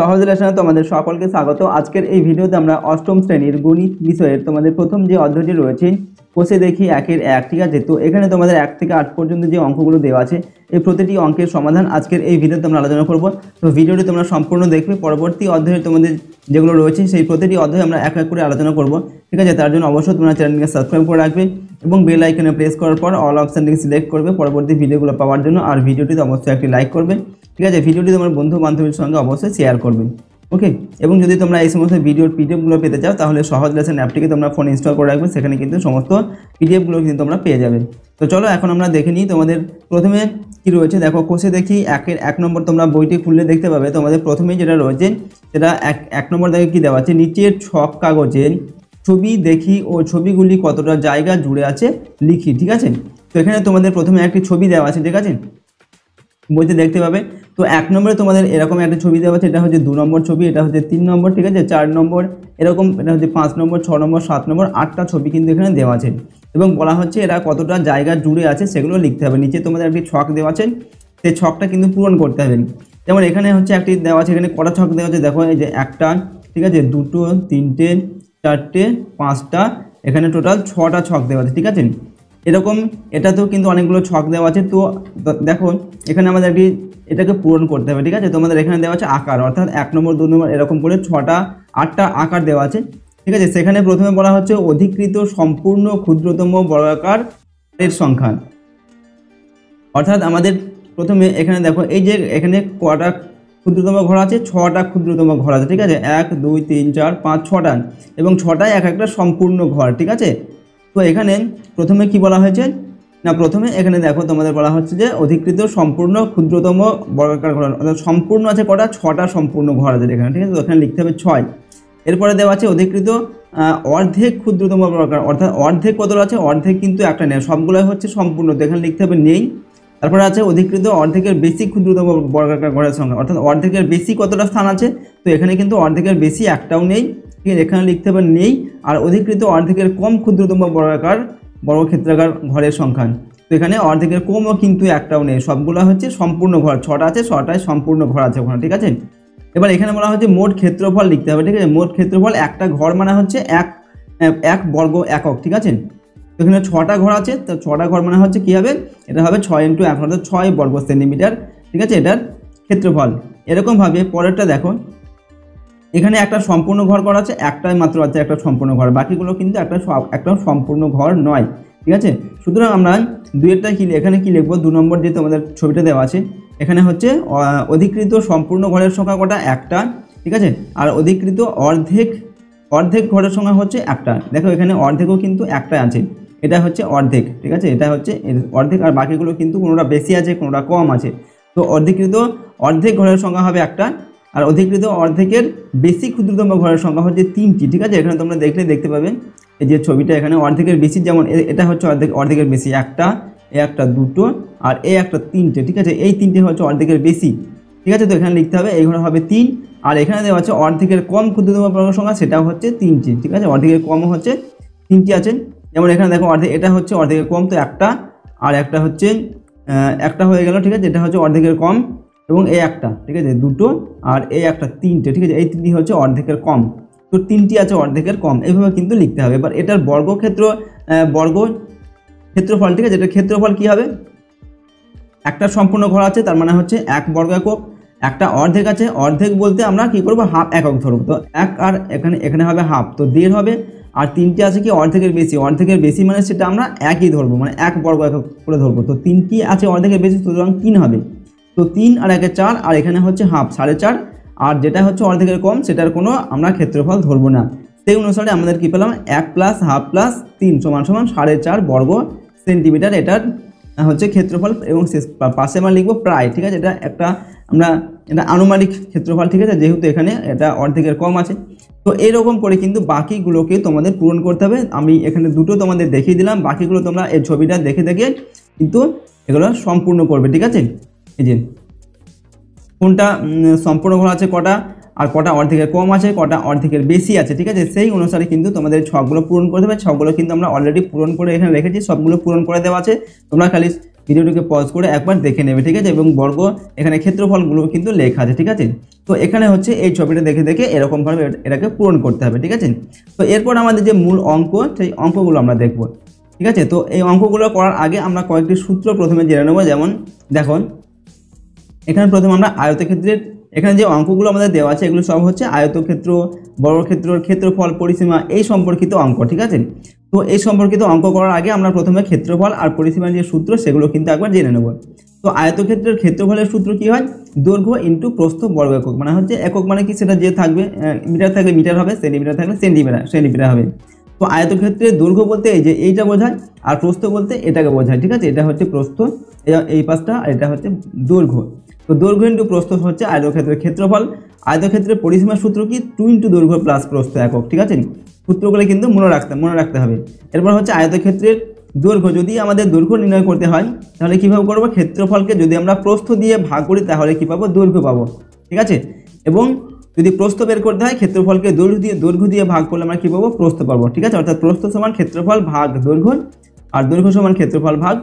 সহজ লেসনে তোমাদের সকলকে স্বাগত। আজকের এই ভিডিওতে আমরা অষ্টম শ্রেণীর গণিত বিষয়ের তোমাদের প্রথম যে অধ্যায়টি রয়েছে কোষে দেখি 1-এর 1, ঠিক আছে। তো এখানে তোমাদের 1 থেকে 8 পর্যন্ত যে অঙ্কগুলো দেওয়া আছে এই প্রতিটি অঙ্কের সমাধান আজকের এই ভিডিওতে আমরা আলোচনা করব। তো ভিডিওটি তোমরা সম্পূর্ণ দেখবে। পরবর্তী অধ্যায়ে তোমাদের যেগুলো রয়েছে সেই প্রতিটি অধ্যায়ে আমরা এক এক করে আলোচনা করব, ঠিক আছে। তার জন্য অবশ্যই তোমরা চ্যানেলকে সাবস্ক্রাইব করে রাখবে এবং বেল আইকনে প্রেস করার পর অল অপশনটিকে সিলেক্ট করবে পরবর্তী ভিডিওগুলো পাওয়ার জন্য। আর ভিডিওটিতে অবশ্যই একটি লাইক করবে, ঠিক আছে। ভিডিওটি তোমার বন্ধু বান্ধবীর সঙ্গে অবশ্যই শেয়ার করবে, ওকে। এবং যদি তোমরা এই সমস্ত ভিডিওর পিডিএফগুলো পেতে চাও তাহলে সহজ লেসন অ্যাপটিকে তোমরা ফোনে ইনস্টল করে রাখবে, সেখানে কিন্তু সমস্ত পিডিএফগুলো কিন্তু তোমরা পেয়ে যাবে। তো চলো এখন আমরা দেখে নিই তোমাদের প্রথমে কি রয়েছে। দেখো কোষে দেখি 1-এর 1 নম্বর তোমরা বইটি খুললে দেখতে পাবে তোমাদের প্রথমেই যেটা রয়েছে সেটা এক নম্বর দেখে কী দেওয়া আছে, নিচের ছক কাগজের ছবি দেখি ও ছবিগুলি কতটা জায়গা জুড়ে আছে লিখি, ঠিক আছে। তো এখানে তোমাদের প্রথমে একটি ছবি দেওয়া আছে, ঠিক আছে, বইতে দেখতে পাবে। তো 1 নম্বরে তোমাদের এরকম একটা ছবি দেওয়া আছে, এটা হচ্ছে 2 নম্বর ছবি, এটা হচ্ছে 3 নম্বর, ঠিক আছে, 4 নম্বর, এরকম এটা হচ্ছে 5 নম্বর, 6 নম্বর, 7 নম্বর, 8টা ছবি কিন্তু এখানে দেওয়া আছে এবং বলা হচ্ছে এরা কতটা জায়গা জুড়ে আছে সেগুলো লিখতে হবে। নিচে তোমাদের একটি ছক দেওয়া আছে, সেই ছকটা কিন্তু পূরণ করতে হবে। যেমন এখানে হচ্ছে একটি দেওয়া আছে, এখানে কটা ছক দেওয়া আছে দেখো, এই যে একটা, ঠিক আছে, 2, 3, 4, 5টা, এখানে টোটাল 6টা ছক দেওয়া আছে, ঠিক আছে। এরকম এটাতেও কিন্তু অনেকগুলো ছক দেওয়া আছে। তো দেখো এখানে আমাদের একটি এটাকে পূরণ করতে হবে, ঠিক আছে। তোমাদের এখানে দেওয়া আছে আকার, অর্থাৎ 1 নম্বর 2 নম্বর এরকম করে 8টা আকার দেওয়া আছে, ঠিক আছে। সেখানে প্রথমে বলা হচ্ছে অধিকৃত সম্পূর্ণ ক্ষুদ্রতম বর্গাকারের সংখ্যা, অর্থাৎ আমাদের প্রথমে এখানে দেখো এই যে এখানে কটা ক্ষুদ্রতম ঘর আছে, 6টা ক্ষুদ্রতম ঘর আছে, ঠিক আছে, 1, 2, 3, 4, 5, 6টা এবং 6টায় এক একটা সম্পূর্ণ ঘর, ঠিক আছে। তো এখানে প্রথমে কি বলা হয়েছে না, প্রথমে এখানে দেখো তোমাদের বলা হচ্ছে যে অধিকৃত সম্পূর্ণ ক্ষুদ্রতম বর্গাকার ঘর, অর্থাৎ সম্পূর্ণ আছে কটা, 6টা সম্পূর্ণ ঘর আছে এখানে, ঠিক আছে। তো এখানে লিখতে হবে 6। এরপরে দেওয়া আছে অধিকৃত অর্ধেক ক্ষুদ্রতম বর্গাকার, অর্থাৎ অর্ধেক কতটা আছে, অর্ধেক কিন্তু একটা নেই, সবগুলোই হচ্ছে সম্পূর্ণ, তো এখানে লিখতে হবে নেই। তারপরে আছে অধিকৃত অর্ধেকের বেশি ক্ষুদ্রতম বর্গাকার ঘরের সংখ্যা, অর্থাৎ অর্ধেকের বেশি কতটা স্থান আছে, তো এখানে কিন্তু অর্ধেকের বেশি একটাও নেই, ঠিক আছে, এখানে লিখতে হবে নেই। আর অধিকৃত অর্ধেকের কম ক্ষুদ্রতম বর্গক্ষেত্রাকার ঘরের সংখ্যা, তো এখানে অর্ধেকের কমও কিন্তু একটাও নেই, সবগুলো হচ্ছে সম্পূর্ণ ঘর, 6টা আছে, 6টায় সম্পূর্ণ ঘর আছে ওখানে, ঠিক আছে। এবার এখানে বলা হচ্ছে মোট ক্ষেত্রফল লিখতে হবে, ঠিক আছে। মোট ক্ষেত্রফল একটা ঘর মানে হচ্ছে এক বর্গ একক, ঠিক আছে। তো এখানে 6টা ঘর আছে, তো 6টা ঘর মানে হচ্ছে কী হবে, এটা হবে 6 × 1, অর্থাৎ 6 বর্গ সেন্টিমিটার, ঠিক আছে, এটার ক্ষেত্রফল। এরকমভাবে পরেরটা দেখো, এখানে একটা সম্পূর্ণ ঘর করা আছে, একটাই মাত্র আছে একটা সম্পূর্ণ ঘর, বাকিগুলো কিন্তু একটা সম্পূর্ণ ঘর নয়, ঠিক আছে। সুতরাং আমরা 2-এরটা কি এখানে কি লিখবো, 2 নম্বর যে তোমাদের ছবিটা দেওয়া আছে এখানে হচ্ছে অধিকৃত সম্পূর্ণ ঘরের সংখ্যা কটা, একটা, ঠিক আছে। আর অধিকৃত অর্ধেক ঘরের সংখ্যা হচ্ছে একটা, দেখো এখানে অর্ধেকও কিন্তু একটাই আছে, এটা হচ্ছে অর্ধেক, ঠিক আছে, এটা হচ্ছে অর্ধেক, আর বাকিগুলো কিন্তু কোনোটা বেশি আছে কোনোটা কম আছে। তো অর্ধেক ঘরের সংখ্যা হবে একটা, আর অধিকৃত অর্ধেকের বেশি ক্ষুদ্রতম ঘরের সংখ্যা হচ্ছে 3টি, ঠিক আছে। এখানে তোমরা দেখতে পাবে এই যে ছবিটা, এখানে অর্ধেকের বেশি, যেমন এটা হচ্ছে অর্ধেকের বেশি, একটা, একটা, 2টো, আর একটা 3টে, ঠিক আছে, এই 3টে হচ্ছে অর্ধেকের বেশি, ঠিক আছে। তো এখানে লিখতে হবে এই ঘরে হবে 3, আর এখানে দেওয়া আছে অর্ধেকের কম ক্ষুদ্রতম বর্গ সংখ্যা, সেটাও হচ্ছে 3টি, ঠিক আছে, অর্ধেকের কমও হচ্ছে 3টি আছে। যেমন এখানে দেখো এটা হচ্ছে অর্ধেকের কম, তো একটা, আর একটা হচ্ছে একটা হয়ে গেল, ঠিক আছে, এটা হচ্ছে অর্ধেকের কম, এবং একটা, ঠিক আছে, 2টো, আর একটা 3টে, ঠিক আছে, এই 3টি হচ্ছে অর্ধেকের কম, তো 3টি আছে অর্ধেকের কম, এইভাবে কিন্তু লিখতে হবে। এবার এটার ক্ষেত্রফল, ঠিক আছে, এটার ক্ষেত্রফল কী হবে, একটা সম্পূর্ণ ঘর আছে তার মানে হচ্ছে 1 বর্গ একক, একটা অর্ধেক আছে, অর্ধেক বলতে আমরা কি করব, হাফ একক ধরব, তো 1 আর এখানে হবে হাফ, তো 1.5 হবে। আর 3টি আছে কি অর্ধেকের বেশি মানে সেটা আমরা একই ধরবো, মানে 1 বর্গ একক করে ধরবো, তো 3টি আছে অর্ধেকের বেশি, সুতরাং 3 হবে। তো 3 আর 1 4, আর এখানে হচ্ছে হাফ 4.5, আর যেটা হচ্ছে অর্ধেকের কম সেটার কোনো আমরা ক্ষেত্রফল ধরবো না। সেই অনুসারে আমাদের কি পেলাম, 1 + হাফ + 3 = 4.5 বর্গ সেন্টিমিটার, এটার হচ্ছে ক্ষেত্রফল। এবং পাশে আমরা লিখবো প্রায়, ঠিক আছে, এটা আনুমানিক ক্ষেত্রফল, ঠিক আছে, যেহেতু এখানে এটা অর্ধেকের কম আছে। তো এরকম করে কিন্তু বাকিগুলোকে তোমাদের পূরণ করতে হবে। আমি এখানে 2টো তোমাদের দেখিয়ে দিলাম, বাকিগুলো তোমরা এই ছবিটা দেখে কিন্তু এগুলো সম্পূর্ণ করবে, ঠিক আছে। এই যে কোনটা সম্পূর্ণ ঘর আছে কটা, আর কটা অর্ধেকের কম আছে, কটা অর্ধেকের বেশি আছে, ঠিক আছে, সেই অনুসারে কিন্তু তোমাদের ছকগুলো পূরণ করতে হবে। ছকগুলো কিন্তু আমরা অলরেডি পূরণ করে এখানে রেখেছি, সবগুলো পূরণ করে দেওয়া আছে, তোমরা খালি ভিডিওটিকে পজ করে একবার দেখে নেবে, ঠিক আছে। এবং বর্গ এখানে ক্ষেত্রফলগুলো কিন্তু লেখা আছে, ঠিক আছে। তো এখানে হচ্ছে এই ছবিটা দেখে দেখে এরকমভাবে এটাকে পূরণ করতে হবে, ঠিক আছে। তো এরপর আমাদের যে মূল অঙ্ক, সেই অঙ্কগুলো আমরা দেখব, ঠিক আছে। তো এই অঙ্কগুলো করার আগে আমরা কয়েকটি সূত্র প্রথমে জেনে নেব। যেমন দেখো, এখানে প্রথমে আমরা আয়তক্ষেত্রের এখানে যে অঙ্কগুলো আমাদের দেওয়া আছে এগুলো সব হচ্ছে আয়তক্ষেত্র, বর্গক্ষেত্রের ক্ষেত্রফল, পরিসীমা এই সম্পর্কিত অঙ্ক, ঠিক আছে। তো এই সম্পর্কিত অঙ্ক করার আগে আমরা প্রথমে ক্ষেত্রফল আর পরিসীমার যে সূত্র সেগুলো কিন্তু একবার জেনে নেব। তো আয়তক্ষেত্রের ক্ষেত্রফলের সূত্র কি হয়? দৈর্ঘ্য ইন্টু প্রস্থ বর্গ একক, মানে হচ্ছে একক মানে কি সেটা যে থাকবে, মিটার থাকলে মিটার হবে, সেন্টিমিটার থাকলে সেন্টিমিটার হবে। তো আয়তক্ষেত্রের দৈর্ঘ্য বলতে এই যে এইটা বোঝায়, আর প্রস্থ বলতে এটাকে বোঝায়, ঠিক আছে। এটা হচ্ছে প্রস্থ, এই পাশটা, আর এটা হচ্ছে দৈর্ঘ্য। তো দৈর্ঘ্য ইন্টু প্রস্থ হচ্ছে আয়তক্ষেত্রের ক্ষেত্রফল। আয়তক্ষেত্রের পরিসীমার সূত্র কি? 2 ইন্টু দৈর্ঘ্য প্লাস প্রস্থ একক, ঠিক আছে। সূত্রগুলো কিন্তু মনে রাখতে হবে। এরপর হচ্ছে আয়তক্ষেত্রের দৈর্ঘ্য, যদি আমাদের দৈর্ঘ্য নির্ণয় করতে হয় তাহলে কীভাবে করবো? ক্ষেত্রফলকে যদি আমরা প্রস্থ দিয়ে ভাগ করি তাহলে কী পাবো? দৈর্ঘ্য পাবো, ঠিক আছে। এবং যদি প্রস্থ বের করতে হয় ক্ষেত্রফলকে দৈর্ঘ্য দিয়ে ভাগ করলে আমরা কী পাবো? প্রস্থ পাবো, ঠিক আছে। অর্থাৎ প্রস্থ সমান ক্ষেত্রফল ভাগ দৈর্ঘ্য, আর দৈর্ঘ্য সমান ক্ষেত্রফল ভাগ,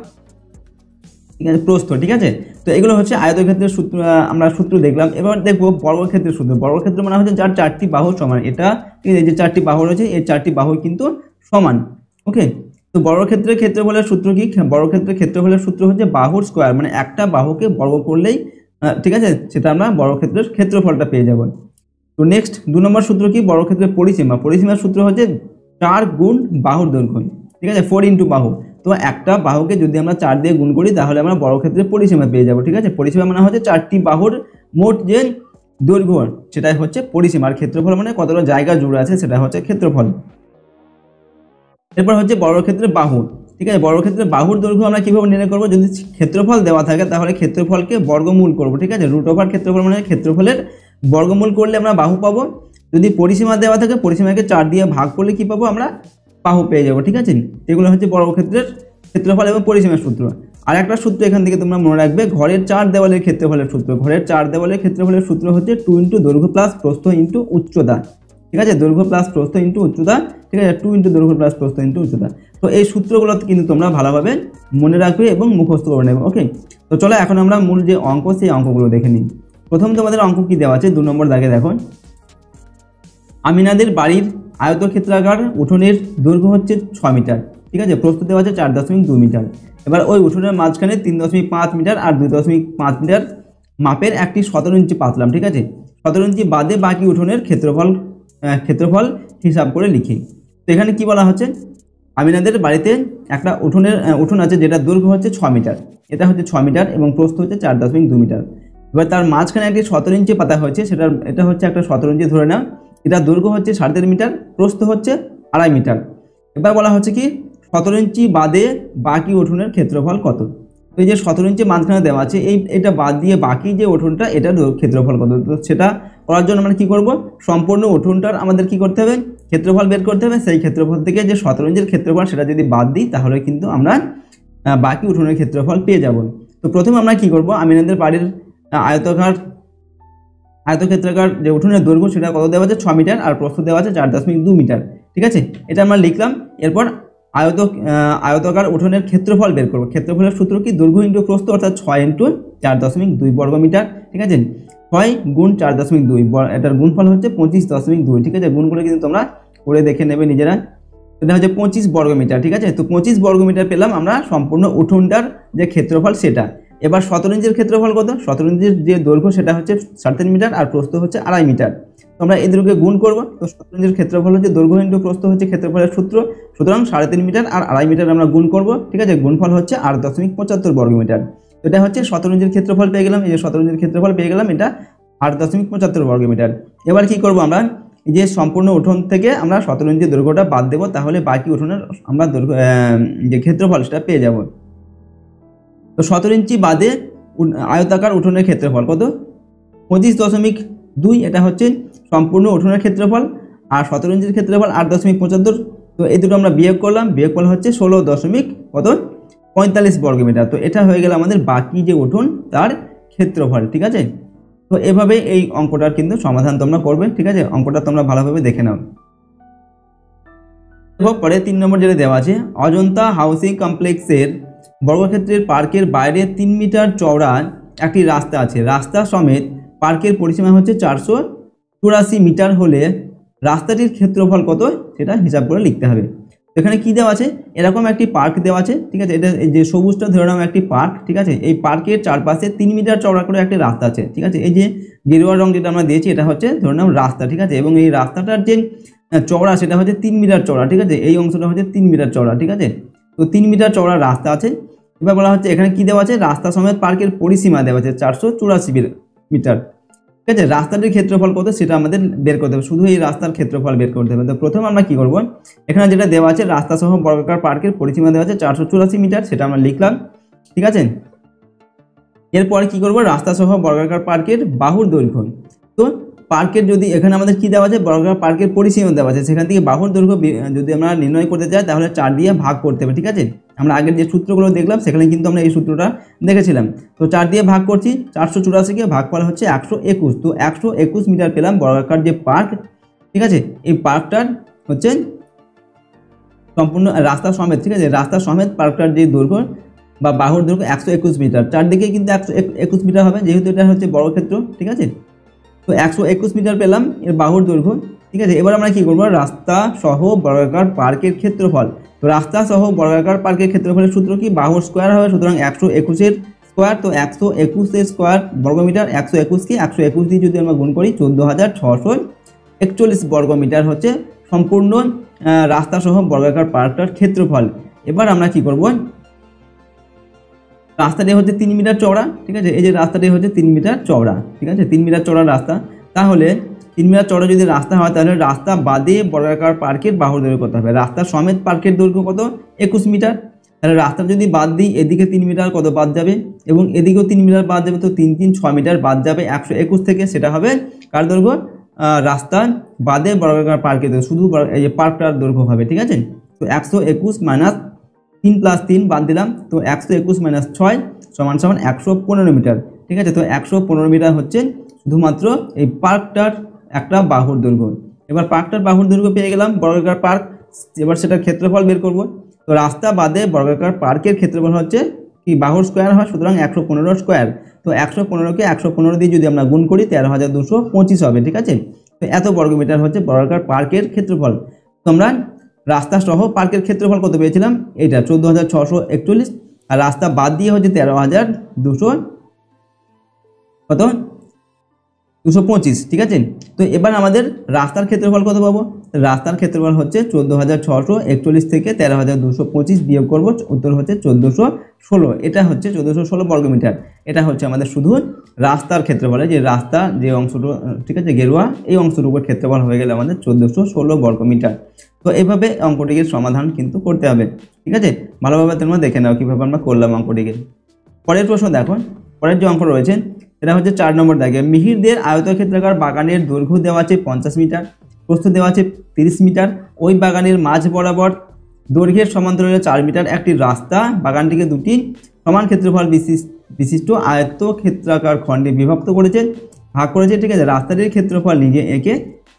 ঠিক আছে, প্রস্থ, ঠিক আছে। তো এগুলো হচ্ছে আয়তক্ষেত্রের সূত্র, আমরা সূত্র দেখলাম। এবার দেখবো বর্গক্ষেত্রের সূত্র। বর্গক্ষেত্র মানে হচ্ছে যার 4টি বাহু সমান, এটা ঠিক আছে, যে 4টি বাহু রয়েছে এই 4টি বাহু কিন্তু সমান, ওকে। তো বর্গক্ষেত্রের ক্ষেত্রফলের সূত্র কি? বর্গক্ষেত্রের ক্ষেত্রফলের সূত্র হচ্ছে বাহুর স্কোয়ার, মানে একটা বাহুকে বর্গ করলেই, ঠিক আছে, সেটা আমরা বর্গক্ষেত্রের ক্ষেত্রফলটা পেয়ে যাব। তো নেক্সট 2 নম্বর সূত্র কি? বর্গক্ষেত্রের পরিসীমা। পরিসীমার সূত্র হচ্ছে 4 গুণ বাহুর দৈর্ঘ্য, ঠিক আছে, 4 ইন্টু বাহু। তো একটা বাহুকে যদি আমরা 4 দিয়ে গুণ করি তাহলে আমরা বর্গক্ষেত্রের পরিসীমা পেয়ে যাব, ঠিক আছে। পরিসীমা মানে হচ্ছে 4টি বাহুর মোট যে দৈর্ঘ্য সেটাই হচ্ছে পরিসীমা, আর ক্ষেত্রফল মানে কতটা জায়গা জুড়ে আছে সেটা হচ্ছে ক্ষেত্রফল। এরপর হচ্ছে বর্গক্ষেত্রের বাহু, ঠিক আছে। বর্গক্ষেত্রের বাহুর দৈর্ঘ্য আমরা কিভাবে নির্ণয় করব? যদি ক্ষেত্রফল দেওয়া থাকে তাহলে ক্ষেত্রফলকে বর্গমূল করব, ঠিক আছে। রুট ওভার ক্ষেত্রফল মানে ক্ষেত্রফলের বর্গমূল করলে আমরা বাহু পাবো। যদি পরিসীমা দেওয়া থাকে পরিসীমাকে 4 দিয়ে ভাগ করলে কি পাবো? আমরা বাহু পেয়ে যাবো, ঠিক আছে। এগুলো হচ্ছে বর্গক্ষেত্রের ক্ষেত্রফল এবং পরিসীমার সূত্র। আর একটা সূত্র এখান থেকে তোমরা মনে রাখবে, ঘরের 4 দেওয়ালের ক্ষেত্রফলের সূত্র। ঘরের 4 দেওয়ালের ক্ষেত্রফলের সূত্র হচ্ছে 2 ইন্টু দৈর্ঘ্য প্লাস প্রস্থ ইন্টু উচ্চতা, ঠিক আছে। দৈর্ঘ্য প্লাস প্রস্থ ইন্টু উচ্চতা, ঠিক আছে, 2 ইন্টু দৈর্ঘ্য প্লাস প্রস্থ ইন্টু উচ্চতা। তো এই সূত্রগুলো কিন্তু তোমরা ভালোভাবে মনে রাখবে এবং মুখস্থ করে নেবে, ওকে। তো চলো এখন আমরা মূল যে অঙ্ক সেই অঙ্কগুলো দেখে নিই। প্রথম তোমাদের অঙ্ক কি দেওয়া আছে? 2 নম্বর দাগে দেখো, আমিনাদের বাড়ির আয়তক্ষেত্রাকার উঠোনের দৈর্ঘ্য হচ্ছে 6 মিটার, ঠিক আছে। প্রস্থ দেওয়া আছে 4.2 মিটার। এবার ওই উঠোনের মাঝখানে 3.5 মিটার আর 2.5 মিটার মাপের একটি 17 ইঞ্চি পাতলাম, ঠিক আছে। 17 ইঞ্চি বাদে বাকি উঠোনের ক্ষেত্রফল হিসাব করে লিখি। তো এখানে কি বলা হচ্ছে? আমিনাদের বাড়িতে একটা উঠোন আছে যেটা দৈর্ঘ্য হচ্ছে 6 মিটার, এটা হচ্ছে 6 মিটার এবং প্রস্থ হচ্ছে 4.2 মিটার। এবার তার মাঝখানে একটি 17 ইঞ্চি পাতা হয়েছে, এটা হচ্ছে একটা 17 ইঞ্চি ধরে নাও। এটা দৈর্ঘ্য হচ্ছে 3.5 মিটার, প্রস্থ হচ্ছে 2.5 মিটার। এবার বলা হচ্ছে কি 17 ইঞ্চি বাদে বাকি উঠোনের ক্ষেত্রফল কত? তো এই যে 17 ইঞ্চি মাঝখানে দেওয়া আছে, এটা বাদ দিয়ে বাকি যে উঠোনটা এটার ক্ষেত্রফল কত? তো সেটা করার জন্য আমরা কি করব? সম্পূর্ণ উঠোনটার আমাদের কি করতে হবে? ক্ষেত্রফল বের করতে হবে। সেই ক্ষেত্রফল থেকে যে 17 ইঞ্চির ক্ষেত্রফল সেটা যদি বাদ দিই তাহলে কিন্তু আমরা বাকি উঠোনের ক্ষেত্রফল পেয়ে যাব। তো প্রথমে আমরা কি করব? আমিনাদের বাড়ির আয়তক্ষেত্রাকার যে উঠোনের দৈর্ঘ্য সেটা কত দেওয়া আছে? 6 মিটার, আর প্রস্থ দেওয়া আছে 4.2 মিটার, ঠিক আছে। এটা আমরা লিখলাম। এরপর আয়তকার উঠোনের ক্ষেত্রফল বের করব। ক্ষেত্রফলের সূত্র কি? দৈর্ঘ্য ইন্টু প্রস্থ, অর্থাৎ 6 ইন্টু 4.2 বর্গ মিটার, ঠিক আছে। 6 গুণ 4.2, এটার গুণফল হচ্ছে 25.2, ঠিক আছে। গুণগুলো কিন্তু তোমরা করে দেখে নেবে নিজেরা। এটা হচ্ছে 25 বর্গ মিটার, ঠিক আছে। তো 25 বর্গ মিটার পেলাম আমরা সম্পূর্ণ উঠোনটার যে ক্ষেত্রফল সেটা। এবার 17 ইঞ্চির ক্ষেত্রফল কত? 17 ইঞ্চির যে দৈর্ঘ্য সেটা হচ্ছে 3.5 মিটার আর প্রস্থ হচ্ছে 2.5 মিটার। তো আমরা এই দুটোকে গুণ করব। তো 17 ইঞ্চির ক্ষেত্রফল হচ্ছে দৈর্ঘ্য ইন্টু প্রস্থ হচ্ছে ক্ষেত্রফলের সূত্র, সুতরাং 3.5 মিটার আর 2.5 মিটার আমরা গুণ করব, ঠিক আছে। গুণফল হচ্ছে 8.75 বর্গ মিটার। এটা হচ্ছে 17 ইঞ্চির ক্ষেত্রফল পেয়ে গেলাম। এই যে 17 ইঞ্চির ক্ষেত্রফল পেয়ে গেলাম, এটা 8.75 বর্গ মিটার। এবার কি করব? আমরা এই যে সম্পূর্ণ উঠোন থেকে আমরা 17 ইঞ্চি দৈর্ঘ্যটা বাদ দেবো, তাহলে বাকি উঠোনের আমরা যে ক্ষেত্রফল সেটা পেয়ে যাব। তো 17 ইঞ্চি বাদে আয়তাকার উঠোনের ক্ষেত্রফল কত? 25.2, এটা হচ্ছে সম্পূর্ণ উঠোনের ক্ষেত্রফল। আর 17 ইঞ্চির ক্ষেত্রফল 8.75। তো এই দুটো আমরা বিয়োগ করলাম, বিয়োগফল হচ্ছে 16.45 বর্গ মিটার। তো এটা হয়ে গেল আমাদের বাকি যে উঠোন তার ক্ষেত্রফল, ঠিক আছে। তো এভাবে এই অঙ্কটার কিন্তু সমাধান তোমরা করবে, ঠিক আছে। অঙ্কটা তোমরা ভালোভাবে দেখে নাও। পরে 3 নম্বর যেটা দেওয়া আছে, অজন্তা হাউসিং কমপ্লেক্সের বর্গক্ষেত্রের পার্কের বাইরে 3 মিটার চওড়া একটি রাস্তা আছে, রাস্তা সমেত পার্কের পরিসীমা হচ্ছে 484 মিটার হলে রাস্তাটির ক্ষেত্রফল কত সেটা হিসাব করে লিখতে হবে। এখানে কি দেওয়া আছে, এরকম একটি পার্ক দেওয়া আছে, ঠিক আছে। এটা এই যে সবুজটা ধরে নাও একটি পার্ক, ঠিক আছে। এই পার্কের চারপাশে 3 মিটার চওড়া করে একটি রাস্তা আছে, ঠিক আছে। এই যে গেরুয়া রং যেটা আমরা দিয়েছি এটা হচ্ছে ধরে নাও রাস্তা, ঠিক আছে। এবং এই রাস্তাটার যে চওড়া সেটা হচ্ছে 3 মিটার চওড়া, ঠিক আছে। এই অংশটা হচ্ছে 3 মিটার চওড়া, ঠিক আছে। তো 3 মিটার চওড়া রাস্তা আছে। এবার বলা হচ্ছে এখানে কি দেওয়া আছে, রাস্তা সমেত পার্কের পরিসীমা দেওয়া আছে 484 মিটার, ঠিক আছে। রাস্তাটির ক্ষেত্রফল কত সেটা আমাদের বের করতে হবে, শুধু এই রাস্তার ক্ষেত্রফল বের করতে হবে। তো প্রথমে আমরা কি করব, এখানে যেটা দেওয়া আছে রাস্তা সহ বর্গাকার পার্কের পরিসীমা দেওয়া আছে 484 মিটার, সেটা আমরা লিখলাম, ঠিক আছে। এরপরে কি করব, রাস্তা সহ বর্গাকার পার্কের বাহুর দৈর্ঘ্য। তো পার্কের যদি এখানে আমাদের কি দেওয়া আছে, বর্গাকার পার্কের পরিসীমা দেওয়া আছে, সেখান থেকে বাহুর দৈর্ঘ্য যদি আমরা নির্ণয় করতে চাই তাহলে 4 দিয়ে ভাগ করতে হবে, ঠিক আছে। আমরা আগের যে সূত্রগুলো দেখলাম সেখানে কিন্তু আমরা এই সূত্রটা দেখেছিলাম। তো 4 দিয়ে ভাগ করছি, 484কে ভাগফল হচ্ছে 121। তো 121 মিটার পেলাম বর্গাকার যে পার্ক, ঠিক আছে। এই পার্কটার হচ্ছে সম্পূর্ণ রাস্তা সমেত, ঠিক আছে, রাস্তা সমেত পার্কটার যে দৈর্ঘ্য বা বাহুর দৈর্ঘ্য 121 মিটার, চারদিকে কিন্তু 121 মিটার হবে যেহেতু এটা হচ্ছে বর্গক্ষেত্র, ঠিক আছে। তো 121 মিটার পেলাম এর বাহুর দৈর্ঘ্য, ঠিক আছে। এবার আমরা কি করব, রাস্তা সহ বর্গাকার পার্কের ক্ষেত্রফল। তো রাস্তা সহ বর্গাকার পার্কের ক্ষেত্রফলের সূত্র কি, বাহুর স্কোয়ার হবে, সুতরাং 121 এর স্কোয়ার। তো 121 এর স্কোয়ার বর্গমিটার, 121কে 121 দিয়ে যদি আমরা গুণ করি 14,641 বর্গমিটার হচ্ছে সম্পূর্ণ রাস্তা সহ বর্গাকার পার্কটার ক্ষেত্রফল। এবার আমরা কি করব, রাস্তাটি হচ্ছে 3 মিটার চওড়া, ঠিক আছে। এই যে রাস্তাটি হচ্ছে 3 মিটার চওড়া, ঠিক আছে, 3 মিটার চওড়া রাস্তা। তাহলে 3 মিটার চওড়া যদি রাস্তা হয় তাহলে রাস্তা বাদে বর্গাকার পার্কের বাহুর দৈর্ঘ্য কত হবে, রাস্তা সমেত পার্কের দৈর্ঘ্য কত, 21 মিটার। তাহলে রাস্তা যদি বাদ দিই এদিকে 3 মিটার কত বাদ যাবে এবং এদিকেও 3 মিটার বাদ যাবে, তো 3 3 6 মিটার বাদ যাবে 121 থেকে, সেটা হবে কার দৈর্ঘ্য, রাস্তা বাদে বর্গাকার পার্কের দৈর্ঘ্য, শুধু এই যে পার্কটার দৈর্ঘ্য হবে, ঠিক আছে। তো 121 মাইনাস 3 প্লাস 3 বাদ দিলাম, তো 121 মাইনাস 6 সমান 115 মিটার, ঠিক আছে। তো 115 মিটার হচ্ছে শুধুমাত্র এই পার্কটার একটা বাহুর দৈর্ঘ্য। এবার পার্কটার বাহুর দৈর্ঘ্য পেয়ে গেলাম, বর্গাকার পার্ক। এবার সেটার ক্ষেত্রফল বের করব। তো রাস্তা বাদে বর্গাকার পার্কের ক্ষেত্রফল হচ্ছে কি, বাহুর স্কোয়ার হয়, সুতরাং 115 স্কোয়ার। তো 115কে 115 দিয়ে যদি আমরা গুণ করি 13,225 হবে, ঠিক আছে। তো এত বর্গমিটার হচ্ছে বর্গাকার পার্কের ক্ষেত্রফল। তোমরা রাস্তা সহ পার্কের ক্ষেত্রফল কত পেয়েছিলাম, এইটা 14,641, আর রাস্তা বাদ দিয়ে হচ্ছে 13,200 কত 225, ঠিক আছে। তো এবার আমাদের রাস্তার ক্ষেত্রফল কত পাবো, রাস্তার ক্ষেত্রফল হচ্ছে 14,641 থেকে 13,225 বিয়োগ করবো, উত্তর হচ্ছে 1416। এটা হচ্ছে 1416 বর্গমিটার। এটা হচ্ছে আমাদের শুধু রাস্তার ক্ষেত্রফলে, যে রাস্তা যে অংশটুকু, ঠিক আছে, গেরুয়া এই অংশটুকুর ক্ষেত্রফল হয়ে গেলে আমাদের 1416 বর্গমিটার। তো এইভাবে অঙ্কটির সমাধান কিন্তু করতে হবে, ঠিক আছে। ভালোভাবে তোমরা দেখে নাও কীভাবে আমরা করলাম অঙ্কটিকে। পরের প্রশ্ন দেখো, পরের যে অঙ্ক রয়েছে এটা হচ্ছে 4 নম্বর দাগে, মিহিরদের আয়তক্ষেত্রাকার বাগানের দৈর্ঘ্য দেওয়া আছে 50 মিটার, প্রস্থ দেওয়া আছে 30 মিটার। ওই বাগানের মাঝ বরাবর দৈর্ঘ্যের সমান্তরালে 4 মিটার একটি রাস্তা বাগানটিকে দুটি সমান ক্ষেত্রফল বিশিষ্ট আয়তক্ষেত্রাকার খণ্ডে বিভক্ত করেছে, ভাগ করেছে, ঠিক আছে। রাস্তাটির ক্ষেত্রফল নিজে একে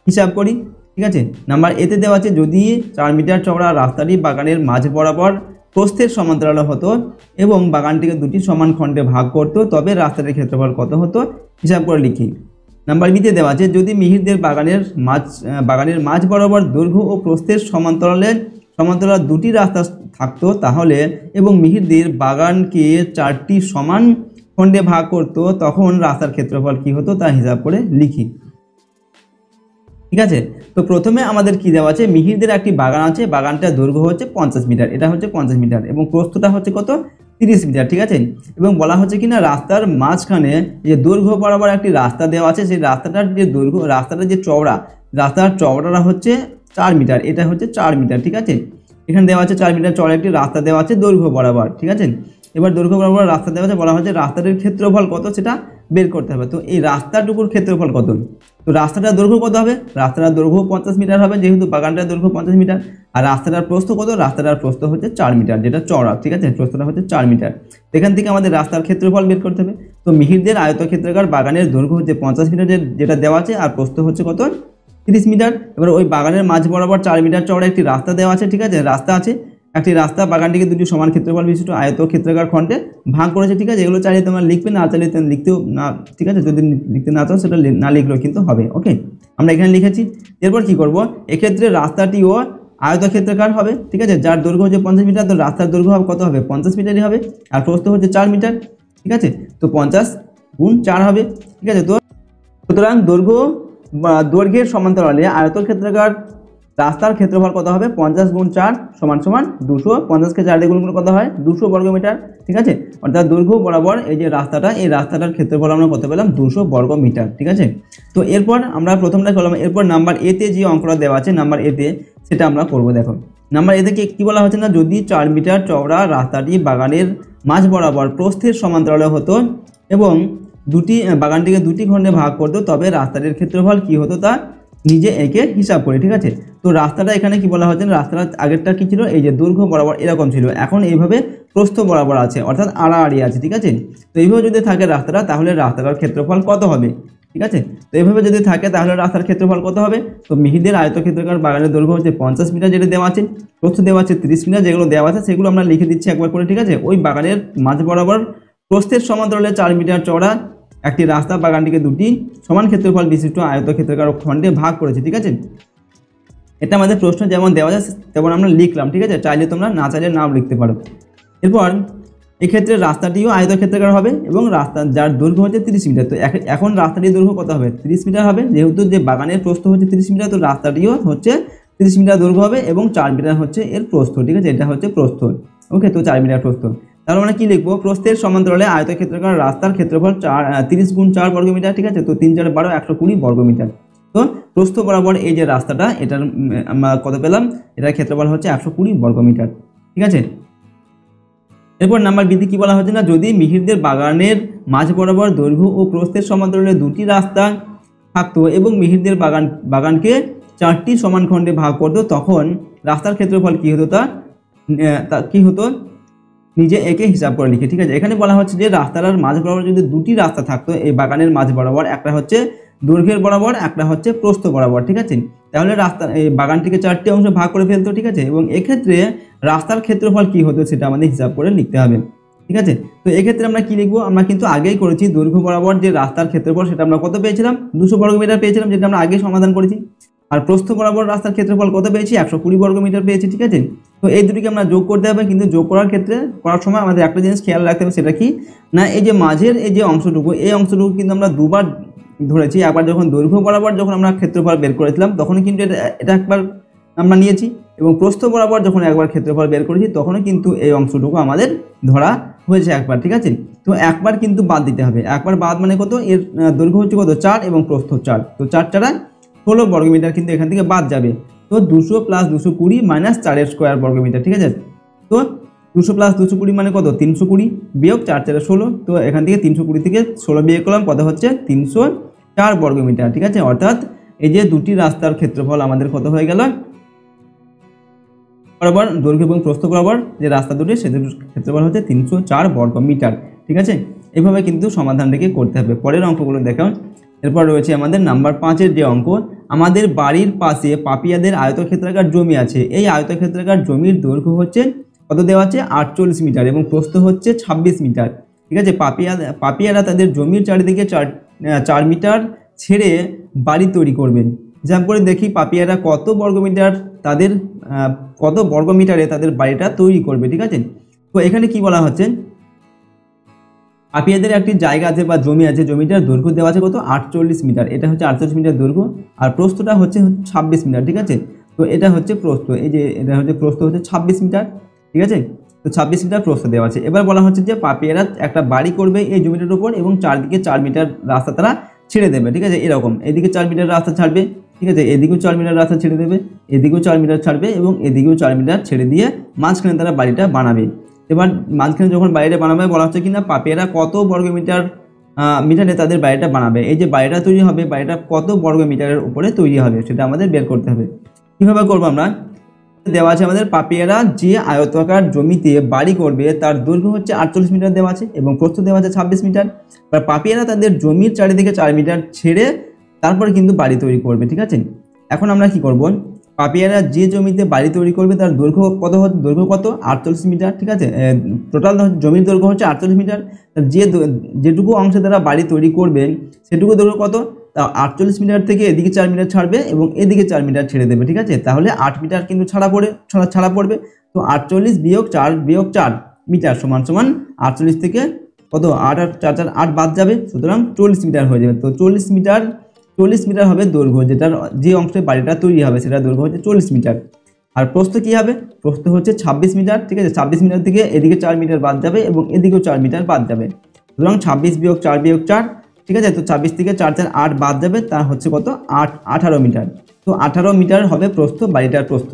হিসাব করি, ঠিক আছে। নাম্বার এতে দেওয়া আছে যদি 4 মিটার চওড়া রাস্তাটি বাগানের মাঝ বরাবর প্রস্থের সমান্তরাল হতো এবং বাগানটিকে দুটি সমান খণ্ডে ভাগ করতো তবে রাস্তাটির ক্ষেত্রফল কত হতো, হিসাব করে লিখি। নাম্বার বিতে দেওয়া আছে যদি মিহিরদের বাগানের মাঝ বরাবর দৈর্ঘ্য ও প্রস্থের সমান্তরাল দুটি রাস্তা থাকতো তাহলে এবং মিহিরদের বাগানকে 4টি সমান খণ্ডে ভাগ করতো তখন রাস্তার ক্ষেত্রফল কি হতো তা হিসাব করে লিখি, ঠিক আছে। তো প্রথমে আমাদের কি দেওয়া আছে, মিহিরদের একটি বাগান আছে, বাগানটার দৈর্ঘ্য হচ্ছে 50 মিটার, এটা হচ্ছে 50 মিটার এবং প্রস্থটা হচ্ছে কত 30 মিটার, ঠিক আছে। এবং বলা হচ্ছে কিনা রাস্তার মাঝখানে যে দৈর্ঘ্য বরাবর একটি রাস্তা দেওয়া আছে, সেই রাস্তাটার যে দৈর্ঘ্য, রাস্তাটার যে চওড়া, রাস্তার চওড়াটা হচ্ছে 4 মিটার, এটা হচ্ছে 4 মিটার, ঠিক আছে। এখানে দেওয়া আছে 4 মিটার চওড়া একটি রাস্তা দেওয়া আছে দৈর্ঘ্য বরাবর, ঠিক আছে। এবার দৈর্ঘ্য বরাবর রাস্তা দেওয়া আছে, বলা হচ্ছে রাস্তাটির ক্ষেত্রফল কত সেটা বের করতে হবে। তো এই রাস্তাটুকুর ক্ষেত্রফল কত, তো রাস্তাটার দৈর্ঘ্য কত হবে, রাস্তাটার দৈর্ঘ্য 50 মিটার হবে যেহেতু বাগানটার দৈর্ঘ্য 50 মিটার, আর রাস্তাটার প্রস্থ কত, রাস্তাটার প্রস্থ হচ্ছে 4 মিটার, যেটা চওড়া, ঠিক আছে, প্রস্থটা হচ্ছে 4 মিটার। এখান থেকে আমাদের রাস্তার ক্ষেত্রফল বের করতে হবে। তো মিহিরদের আয়তক্ষেত্রাকার বাগানের দৈর্ঘ্য হচ্ছে 50 মিটার যেটা দেওয়া আছে, আর প্রস্থ হচ্ছে কত 30 মিটার। এবার ওই বাগানের মাঝ বরাবর 4 মিটার চওড়া একটি রাস্তা দেওয়া আছে, ঠিক আছে, রাস্তা আছে। একটি রাস্তা বাগানটিকে দুটি সমান ক্ষেত্রফল বিশিষ্ট আয়তক্ষেত্রাকার খণ্ডে ভাগ করেছে, ঠিক আছে। এগুলো চাইলে তোমরা লিখবে, না চাইলে লিখতেও না, ঠিক আছে। যদি লিখতে না চাও সেটা না লিখলেও কিন্তু হবে, ওকে। আমরা এখানে লিখেছি। এরপর কি করব, এক্ষেত্রে রাস্তাটিও আয়তক্ষেত্রাকার হবে, ঠিক আছে। যার দৈর্ঘ্য হচ্ছে 50 মিটার, তো রাস্তার দৈর্ঘ্য হবে কত হবে, 50 মিটারই হবে। আর প্রস্থ হচ্ছে 4 মিটার, ঠিক আছে। তো 50 গুণ 4 হবে, ঠিক আছে। তো সুতরাং দৈর্ঘ্যের সমান্তরালে আয়তক্ষেত্রাকার রাস্তার ক্ষেত্রফল কত হবে, 50 গুণ 4 সমান সমান 200। 50কে 4 দিয়ে গুণ করলে কত হয়, 200 বর্গমিটার, ঠিক আছে। অর্থাৎ দৈর্ঘ্য বরাবর এই যে রাস্তাটা, এই রাস্তাটার ক্ষেত্রফল আমরা কত পেলাম, 200 বর্গমিটার, ঠিক আছে। তো এরপর আমরা প্রথমটা করলাম। এরপর নাম্বার এতে যে অঙ্কটা দেওয়া আছে নাম্বার এতে, সেটা আমরা করব। দেখো নাম্বার এতে কি বলা হচ্ছে না, যদি 4 মিটার চওড়া রাস্তাটি বাগানের মাঝ বরাবর প্রস্থের সমান্তরালে হতো এবং বাগানটিকে দুটি খণ্ডে ভাগ করতো, তবে রাস্তাটির ক্ষেত্রফল কি হতো তা নিজে এঁকে হিসাব করে, ঠিক আছে। তো রাস্তাটা এখানে কি বলা হচ্ছে, রাস্তাটা আগেরটা কি ছিল, এই যে দৈর্ঘ্য বরাবর এরকম ছিল, এখন এইভাবে প্রস্থ বরাবর আছে, অর্থাৎ আড়াআড়ি আছে, ঠিক আছে। তো এইভাবে যদি থাকে রাস্তাটা, তাহলে রাস্তাটার ক্ষেত্রফল কত হবে, ঠিক আছে। তো এইভাবে যদি থাকে তাহলে রাস্তার ক্ষেত্রফল কত হবে। তো মিহিরদের আয়তক্ষেত্রাকার বাগানের দৈর্ঘ্য হচ্ছে 50 মিটার, যেটা দেওয়া আছে। প্রস্থ দেওয়া আছে 30 মিটার, যেগুলো দেওয়া আছে সেগুলো আমরা লিখে দিচ্ছি একবার করে, ঠিক আছে। ওই বাগানের মাঝ বরাবর প্রস্থের সমান্তরালে 4 মিটার চওড়া একটি রাস্তা বাগানটিকে দুটি সমান ক্ষেত্রফল বিশিষ্ট আয়তক্ষেত্রাকার খণ্ডে ভাগ করেছে, ঠিক আছে। এটা আমাদের প্রশ্ন যেমন দেওয়া যায় তেমন আমরা লিখলাম, ঠিক আছে। চাইলে তোমরা না চাইলে নাও লিখতে পারো। এরপর এক্ষেত্রে রাস্তাটিও আয়তক্ষেত্রাকার হবে এবং রাস্তা যার দৈর্ঘ্য হচ্ছে 30 মিটার। তো এখন রাস্তাটির দৈর্ঘ্য কত হবে, 30 মিটার হবে। যেহেতু যে বাগানের প্রস্থ হচ্ছে 30 মিটার, তো রাস্তাটিও হচ্ছে 30 মিটার দৈর্ঘ্য হবে এবং 4 মিটার হচ্ছে এর প্রস্থ, ঠিক আছে। এটা হচ্ছে প্রস্থ, ওকে। তো 4 মিটার প্রস্থ, তাহলে আমরা কি লিখবো, প্রস্থের সমান্তরালে আয়তক্ষেত্রাকার রাস্তার ক্ষেত্রফল 30 গুণ 4 বর্গমিটার, ঠিক আছে। তো 3 4 12 120 বর্গমিটার। তো প্রস্থ বরাবর এই যে রাস্তাটা, এটার আমরা কত পেলাম, এটার ক্ষেত্রফল হচ্ছে 120 বর্গমিটার, ঠিক আছে। এরপর নাম্বার বিতে কি বলা হচ্ছে না, যদি মিহিরদের বাগানের মাঝ বরাবর দৈর্ঘ্য ও প্রস্থের সমান্তরালে দুটি রাস্তা থাকতো এবং মিহিরদের বাগানকে 4টি সমান খণ্ডে ভাগ করতো, তখন রাস্তার ক্ষেত্রফল কি হতো তা কি হতো নিজে একে হিসাব করে লিখে, ঠিক আছে। এখানে বলা হচ্ছে যে রাস্তার মাঝ বরাবর যদি দুটি রাস্তা থাকতো এই বাগানের মাঝ বরাবর, একটা হচ্ছে দৈর্ঘ্যের বরাবর, একটা হচ্ছে প্রস্থ বরাবর, ঠিক আছে। তাহলে এই বাগানটিকে 4টি অংশে ভাগ করে ফেলতো, ঠিক আছে। এবং এক্ষেত্রে রাস্তার ক্ষেত্রফল কি হতো সেটা আমাদের হিসাব করে লিখতে হবে, ঠিক আছে। তো এক্ষেত্রে আমরা কি লিখবো, আমরা কিন্তু আগেই করেছি দৈর্ঘ্য বরাবর যে রাস্তার ক্ষেত্রফল, সেটা আমরা কত পেয়েছিলাম, 200 বর্গমিটার পেয়েছিলাম, যেটা আমরা আগে সমাধান করেছি। আর প্রস্থ বরাবর রাস্তার ক্ষেত্রফল কত পেয়েছি, 120 বর্গমিটার পেয়েছি, ঠিক আছে। তো এই দুটিকে আমরা যোগ করতে হবে, কিন্তু যোগ করার সময় আমাদের একটা জিনিস খেয়াল রাখতে হবে, সেটা কি না, এই যে মাঝের এই যে অংশটুকু, এই অংশটুকু কিন্তু আমরা দুবার ধরেছি। একবার যখন দৈর্ঘ্য বরাবর যখন আমরা ক্ষেত্রফল বের করেছিলাম তখনই কিন্তু এটা একবার আমরা নিয়েছি, এবং প্রস্থ বরাবর যখন একবার ক্ষেত্রফল বের করেছি তখনই কিন্তু এই অংশটুকু আমাদের ধরা হয়েছে একবার, ঠিক আছে। তো একবার কিন্তু বাদ দিতে হবে, একবার বাদ মানে কত, এর দৈর্ঘ্য হচ্ছে কত 4 এবং প্রস্থ 4, তো 4 4 16 বর্গমিটার কিন্তু এখান থেকে বাদ যাবে। তো 200 প্লাস 220 মাইনাস 4 স্কোয়ার বর্গমিটার, ঠিক আছে। তো 200 প্লাস 220 মানে কত, 320 বিয়োগ 4 4 16। তো এখান থেকে 320 থেকে 16 বিয়োগ করলাম, কত হচ্ছে 304 বর্গমিটার, ঠিক আছে। অর্থাৎ এই যে দুটি রাস্তার ক্ষেত্রফল আমাদের কত হয়ে গেল, বরাবর দৈর্ঘ্য এবং প্রস্থ বরাবর যে রাস্তা দুটি সেটির ক্ষেত্রফল হচ্ছে 304 বর্গমিটার, ঠিক আছে। এইভাবে কিন্তু সমাধানটাকে করতে হবে। পরের অঙ্কগুলো দেখাও। এরপর রয়েছে আমাদের নাম্বার 5-এর যে অঙ্ক, আমাদের বাড়ির পাশে পাপিয়াদের আয়তক্ষেত্রাকার জমি আছে। এই আয়তক্ষেত্রাকার জমির দৈর্ঘ্য হচ্ছে কত দেওয়া আছে, 48 মিটার এবং প্রস্থ হচ্ছে 26 মিটার, ঠিক আছে। পাপিয়ারা তাদের জমির চারিদিকে 4 মিটার ছেড়ে বাড়ি তৈরি করবেন। হিসাব করে দেখি পাপিয়ারা কত বর্গমিটারে তাদের বাড়িটা তৈরি করবে, ঠিক আছে। তো এখানে কি বলা হচ্ছে, পাপিয়াদের একটি জায়গা আছে বা জমি আছে, জমিটার দৈর্ঘ্য দেওয়া আছে কত, 48 মিটার। এটা হচ্ছে 48 মিটার দৈর্ঘ্য, আর প্রস্থটা হচ্ছে 26 মিটার, ঠিক আছে। তো এটা হচ্ছে প্রস্থ, এই যে এটা হচ্ছে প্রস্থ হচ্ছে 26 মিটার, ঠিক আছে। তো 26 মিটার প্রস্থ দেওয়া আছে। এবার বলা হচ্ছে যে পাপিয়ারা একটা বাড়ি করবে এই জমিটার উপর এবং চারদিকে 4 মিটার রাস্তা তারা ছেড়ে দেবে, ঠিক আছে। এরকম এদিকে 4 মিটার রাস্তা ছাড়বে, ঠিক আছে, এদিকেও 4 মিটার রাস্তা ছেড়ে দেবে, এদিকেও 4 মিটার ছাড়বে এবং এদিকেও 4 মিটার ছেড়ে দিয়ে মাঝখানে তারা বাড়িটা বানাবে। এবার মাঝখানে যখন বাড়িটা বানাবে, বলা হচ্ছে কিনা পাপিয়ারা কত মিটারে তাদের বাড়িটা বানাবে। এই যে বাড়িটা তৈরি হবে, বাড়িটা কত বর্গ মিটারের উপরে তৈরি হবে সেটা আমাদের বের করতে হবে। কিভাবে করবো আমরা, দেওয়া আছে আমাদের পাপিয়ারা যে আয়তাকার জমিতে বাড়ি করবে তার দৈর্ঘ্য হচ্ছে 48 মিটার দেওয়া আছে এবং প্রস্থ দেওয়া আছে 26 মিটার। পাপিয়ারা তাদের জমির চারিদিকে 4 মিটার ছেড়ে তারপরে কিন্তু বাড়ি তৈরি করবে, ঠিক আছে। এখন আমরা কি করব, পাপিয়ারা যে জমিতে বাড়ি তৈরি করবে তার দৈর্ঘ্য কত, দৈর্ঘ্য কত 48 মিটার, ঠিক আছে। টোটাল জমির দৈর্ঘ্য হচ্ছে 48 মিটার। যেটুকু অংশে তারা বাড়ি তৈরি করবেন সেটুকু দৈর্ঘ্য কত, তা 48 মিটার থেকে এদিকে 4 মিটার ছাড়বে এবং এদিকে 4 মিটার ছেড়ে দেবে, ঠিক আছে। তাহলে 8 মিটার কিন্তু ছাড়া পড়বে। তো 48 বিয়োগ 4 মিটার সমান 48 থেকে কত 8 আর 4 4 8 বাদ যাবে, সুতরাং 40 মিটার হয়ে যাবে। তো 40 মিটার হবে দৈর্ঘ্য, যেটার যে অংশে বাড়িটা তৈরি হবে সেটার দৈর্ঘ্য হচ্ছে 40 মিটার। আর প্রস্থ কি হবে, প্রস্থ হচ্ছে 26 মিটার, ঠিক আছে। 26 মিটার থেকে এদিকে 4 মিটার বাদ যাবে এবং এদিকেও 4 মিটার বাদ যাবে, সুতরাং 26 বিয়োগ 4, ঠিক আছে। তো 26 থেকে 4 4 8 বাদ যাবে, তা হচ্ছে কত 18 মিটার। তো 18 মিটার হবে প্রস্থ, বাড়িটার প্রস্থ,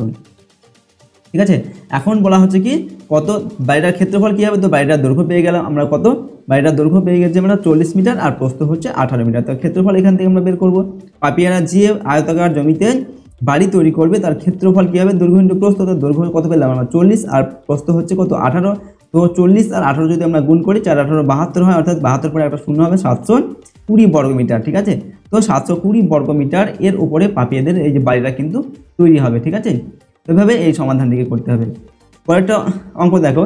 ঠিক আছে। এখন বলা হচ্ছে কি কত বাড়িটার ক্ষেত্রফল কি হবে, তো বাড়িটার দৈর্ঘ্য পেয়ে গেলাম আমরা, কত বাড়িটার দৈর্ঘ্য পেয়ে গেছে আমরা 40 মিটার আর প্রস্থ হচ্ছে 18 মিটার। তো ক্ষেত্রফল এখান থেকে আমরা বের করব। পাপিয়ারা যে আয়তাকার জমিতে বাড়ি তৈরি করবে তার ক্ষেত্রফল কি হবে, দৈর্ঘ্য ইন্টু প্রস্থ। তো দৈর্ঘ্য কত পেলাম আমরা 40 আর প্রস্থ হচ্ছে কত 18। তো 40 আর 18 যদি আমরা গুণ করি 4 18 72 হয়, অর্থাৎ 72 পরে একটা শূন্য হবে, 720 বর্গমিটার, ঠিক আছে। তো 720 বর্গমিটার এর উপরে পাপিয়াদের এই যে বাড়িটা কিন্তু তৈরি হবে, ঠিক আছে। এভাবে এই সমাধানটিকে করতে হবে। পরেরটা অঙ্ক দেখো,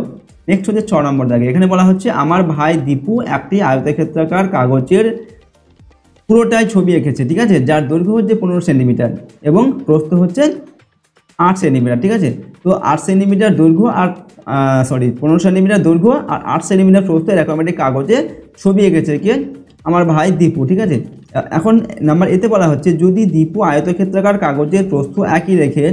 নেক্সট হচ্ছে 6 নম্বর দাগে। এখানে বলা হচ্ছে আমার ভাই দীপু একটি আয়তক্ষেত্রাকার কাগজের পুরোটাই ছবি এঁকেছে, ঠিক আছে, যার দৈর্ঘ্য হচ্ছে 15 সেন্টিমিটার এবং প্রস্থ হচ্ছে 8 সেন্টিমিটার, ঠিক আছে। তো 8 সেন্টিমিটার দৈর্ঘ্য আর 15 সেন্টিমিটার দৈর্ঘ্য আর 8 সেন্টিমিটার প্রস্থ এরকম একটি কাগজে ছবি এঁকেছে কে, আমার ভাই দীপু, ঠিক আছে। এখন নাম্বার এতে বলা হচ্ছে যদি দীপু আয়তক্ষেত্রাকার কাগজের প্রস্থ একই রেখে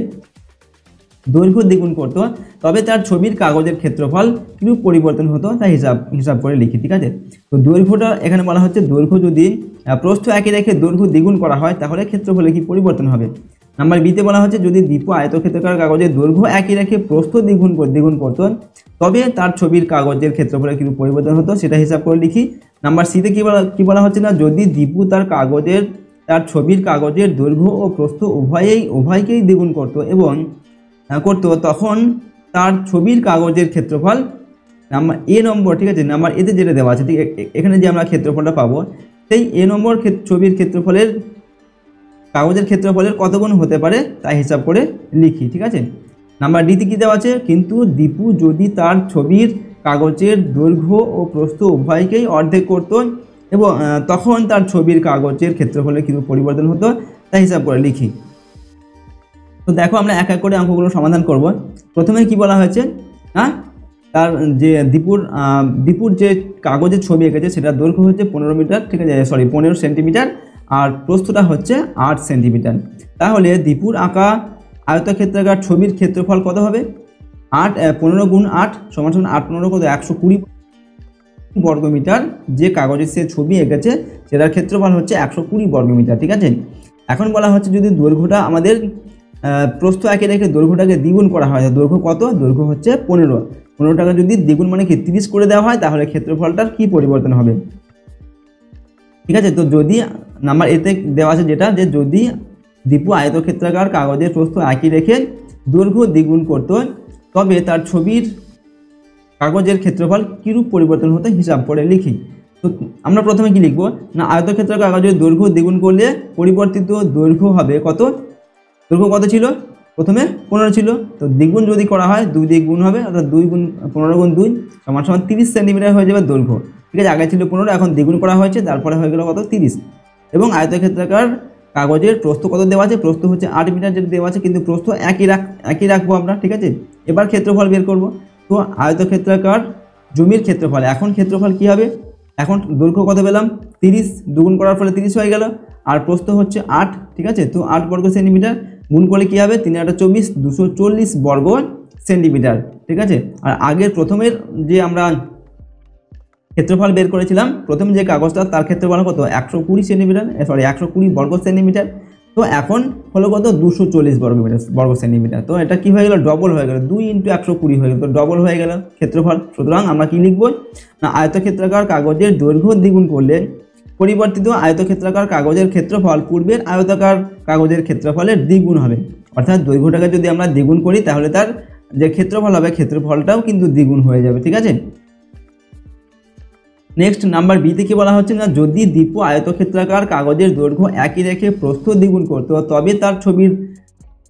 দৈর্ঘ্য দ্বিগুণ করতো তবে তার ছবির কাগজের ক্ষেত্রফল কিন্তু পরিবর্তন হতো, তাই হিসাব করে লিখি, ঠিক আছে। তো দৈর্ঘ্যটা এখানে বলা হচ্ছে দৈর্ঘ্য যদি প্রস্থ একই রেখে দৈর্ঘ্য দ্বিগুণ করা হয় তাহলে ক্ষেত্রফলে কি পরিবর্তন হবে। নাম্বার বিতে বলা হচ্ছে যদি দীপু আয়তক্ষেত্রাকার কাগজের দৈর্ঘ্য একই রেখে প্রস্থ দ্বিগুণ করতো তবে তার ছবির কাগজের ক্ষেত্রফলে কিন্তু পরিবর্তন হতো, সেটা হিসাব করে লিখি। নাম্বার সিতে কি বলা হচ্ছে না যদি দীপু তার ছবির কাগজের দৈর্ঘ্য ও প্রস্থ উভয়কেই দ্বিগুণ করতো তখন তার ছবির কাগজের ক্ষেত্রফল নাম্বার এ নম্বর, ঠিক আছে। নাম্বার এতে যেটা দেওয়া আছে, ঠিক এখানে যে আমরা ক্ষেত্রফলটা পাবো সেই এ নম্বর ছবির কাগজের ক্ষেত্রফলের কত গুণ হতে পারে তাই হিসাব করে লিখি, ঠিক আছে। নাম্বার ডিতে কি দেওয়া আছে, কিন্তু দীপু যদি তার ছবির কাগজের দৈর্ঘ্য ও প্রস্থ উভয়কেই অর্ধেক করত এবং তখন তার ছবির কাগজের ক্ষেত্রফলে কিন্তু পরিবর্তন হতো, তাই হিসাব করে লিখি। তো দেখো আমরা এক এক করে অঙ্কগুলো সমাধান করব। প্রথমে কি বলা হয়েছে, তার যে দীপুর যে কাগজের ছবি এঁকেছে সেটার দৈর্ঘ্য হচ্ছে 15 মিটার, ঠিক আছে, 15 সেন্টিমিটার আর প্রস্থটা হচ্ছে 8 সেন্টিমিটার। তাহলে দীপুর আঁকা আয়তক্ষেত্রাকার ছবির ক্ষেত্রফল কত হবে, 15 গুণ 8 সমান 8 15 কত 120 বর্গমিটার। যে কাগজের সে ছবি এঁকেছে সেটার ক্ষেত্রফল হচ্ছে 120 বর্গমিটার, ঠিক আছে। এখন বলা হচ্ছে যদি দৈর্ঘ্যটা আমাদের প্রস্থ একই রেখে দৈর্ঘ্যটাকে দ্বিগুণ করা হয়, দৈর্ঘ্য কত, দৈর্ঘ্য হচ্ছে 15 টাকা যদি দ্বিগুণ মানে কি 30 করে দেওয়া হয় তাহলে ক্ষেত্রফলটার কি পরিবর্তন হবে, ঠিক আছে। তো যদি নাম্বার এতে দেওয়া আছে যেটা যে যদি দীপু আয়তক্ষেত্রাকার কাগজের প্রস্থ একই রেখে দৈর্ঘ্য দ্বিগুণ করত তবে তার ছবির কাগজের ক্ষেত্রফল কিরূপ পরিবর্তন হতে হিসাব করে লিখি। তো আমরা প্রথমে কি লিখবো না, আয়তক্ষেত্রাকার কাগজের দৈর্ঘ্য দ্বিগুণ করলে পরিবর্তিত দৈর্ঘ্য হবে কত, দৈর্ঘ্য কত ছিল প্রথমে 15 ছিল, তো দ্বিগুণ যদি করা হয় 2 দিয়ে গুণ হবে, অর্থাৎ 2 গুণ 15 গুণ 2 সমান 30 সেন্টিমিটার হয়ে যাবে দৈর্ঘ্য, ঠিক আছে। আগে ছিল 15, এখন দ্বিগুণ করা হয়েছে, তারপরে হয়ে গেল কত 30। এবং আয়তক্ষেত্রাকার কাগজের প্রস্থ কত দেওয়া আছে, প্রস্থ হচ্ছে 8 মিটার যেটা দেওয়া আছে, কিন্তু প্রস্থ একই রাখবো আমরা, ঠিক আছে। এবার ক্ষেত্রফল বের করব। তো আয়তক্ষেত্রাকার জমির ক্ষেত্রফল, এখন ক্ষেত্রফল কি হবে, এখন দৈর্ঘ্য কত পেলাম 30, দ্বিগুণ করার ফলে 30 হয়ে গেল আর প্রস্থ হচ্ছে 8, ঠিক আছে। তো 8 বর্গ সেন্টিমিটার গুণ করলে কি হবে 3 8 24 240 বর্গ সেন্টিমিটার, ঠিক আছে। আর আগের প্রথমের যে আমরা ক্ষেত্রফল বের করেছিলাম প্রথম যে কাগজটা তার ক্ষেত্রফল কত 120 সেন্টিমিটার 120 বর্গ সেন্টিমিটার, তো এখন হলো কত 240 বর্গ সেন্টিমিটার। তো এটা কি হয়ে গেল, ডবল হয়ে গেল, 2 × 120 হয়ে গেল, তো ডবল হয়ে গেল ক্ষেত্রফল। সুতরাং আমরা কি লিখব না, আয়তক্ষেত্রাকার কাগজের দৈর্ঘ্য দ্বিগুণ করলে পরিবর্তিত আয়তক্ষেত্রাকার কাগজের ক্ষেত্রফল পূর্বের আয়তাকার কাগজের ক্ষেত্রফলের দ্বিগুণ হবে। অর্থাৎ দৈর্ঘ্যটাকে যদি আমরা দ্বিগুণ করি তাহলে তার যে ক্ষেত্রফল হবে ক্ষেত্রফলটাও কিন্তু দ্বিগুণ হয়ে যাবে, ঠিক আছে। নেক্সট নাম্বার বি থেকে বলা হচ্ছে না যদি দীপু আয়তক্ষেত্রাকার কাগজের দৈর্ঘ্য একই রেখে প্রস্থ দ্বিগুণ করতো তবে তার ছবির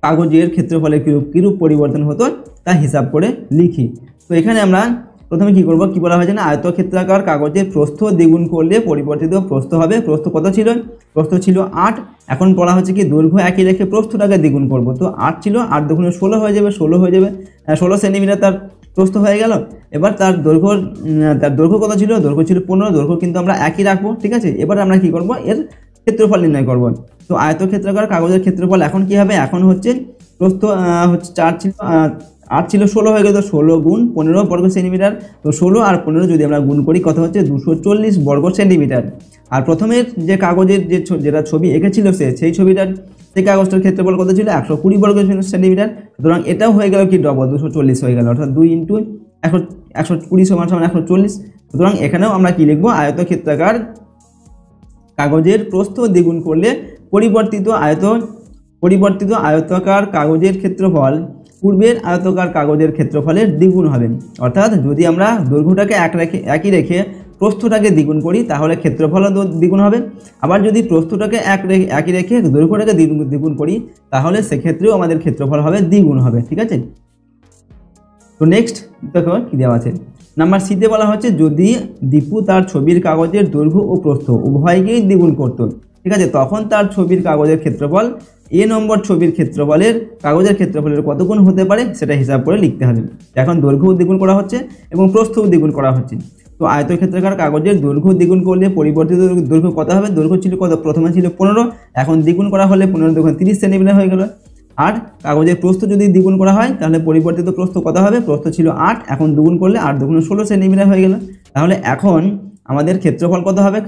কাগজের ক্ষেত্রফলে কিরূপ পরিবর্তন হতো তা হিসাব করে লিখি। তো এখানে আমরা প্রথমে কি করব, কি বলা হয়েছে না, আয়তক্ষেত্রাকার কাগজের প্রস্থ দ্বিগুণ করলে পরিবর্তিত প্রস্থ হবে। প্রস্থ কত ছিল, প্রস্থ ছিল 8। এখন বলা হচ্ছে কি দৈর্ঘ্য একই রেখে প্রস্থটাকে দ্বিগুণ করব। তো 8 ছিল, 8 দুগুণে 16 হয়ে যাবে, 16 সেন্টিমিটার তার প্রস্থ হয়ে গেল। এবার তার দৈর্ঘ্য কত ছিল, দৈর্ঘ্য ছিল 15, দৈর্ঘ্য কিন্তু আমরা একই রাখবো, ঠিক আছে। এবার আমরা কি করব, এর ক্ষেত্রফল নির্ণয় করব। তো আয়তক্ষেত্রাকার কাগজের ক্ষেত্রফল এখন কি হবে, এখন হচ্ছে প্রস্থ হচ্ছে 4 ছিল, 8 ছিল, 16 হয়ে গেল। তো 16 গুণ 15 বর্গ সেন্টিমিটার। তো 16 আর 15 যদি আমরা গুণ করি কত হচ্ছে 240 বর্গ সেন্টিমিটার। আর প্রথমের যে কাগজের যেটা ছবি এঁকেছিল সেই ছবিটার সেই কাগজটার ক্ষেত্রফল কত ছিল 120 বর্গ সেন্টিমিটার। সুতরাং এটাও হয়ে গেল কি ডবল, 240 হয়ে গেল, অর্থাৎ 2 ইন্টু 120 সমান 140। সুতরাং এখানেও আমরা কি লিখবো, আয়তক্ষেত্রাকার কাগজের প্রস্থ দ্বিগুণ করলে পরিবর্তিত আয়তাকার কাগজের ক্ষেত্রফল পূর্বের আয়তাকার কাগজের ক্ষেত্রফলের দ্বিগুণ হবে। অর্থাৎ যদি আমরা দৈর্ঘ্যটাকে একই রেখে প্রস্থটাকে দ্বিগুণ করি তাহলে ক্ষেত্রফলও দ্বিগুণ হবে। আবার যদি প্রস্থটাকে একই রেখে দৈর্ঘ্যটাকে দ্বিগুণ করি তাহলে সেক্ষেত্রেও আমাদের ক্ষেত্রফল হবে দ্বিগুণ হবে, ঠিক আছে। তো নেক্সট দেখো কি দেওয়া আছে, নাম্বার সিতে বলা হচ্ছে যদি দীপু তার ছবির কাগজের দৈর্ঘ্য ও প্রস্থ উভয়কেই দ্বিগুণ করত, ঠিক আছে, তখন তার ছবির কাগজের ক্ষেত্রফল এ নম্বর ছবির কাগজের ক্ষেত্রফলের কত গুণ হতে পারে সেটা হিসাব করে লিখতে হবে। এখন দৈর্ঘ্য দ্বিগুণ করা হচ্ছে এবং প্রস্থও দ্বিগুণ করা হচ্ছে। তো আয়তক্ষেত্রাকার কাগজের দৈর্ঘ্য দ্বিগুণ করলে পরিবর্তিত দৈর্ঘ্য কত হবে, দৈর্ঘ্য ছিল কত, প্রথমে ছিল 15, এখন দ্বিগুণ করা হলে 15 দুগুণ 30 সেন্টিমিটার হয়ে গেল। আর কাগজের প্রস্থ যদি দ্বিগুণ করা হয় তাহলে পরিবর্তিত প্রস্থ কত হবে, প্রস্থ ছিল 8, এখন দ্বিগুণ করলে 8 দুগুণ 16 সেন্টিমিটার হয়ে গেল। তাহলে এখন আমাদের ক্ষেত্রফল কত হবে,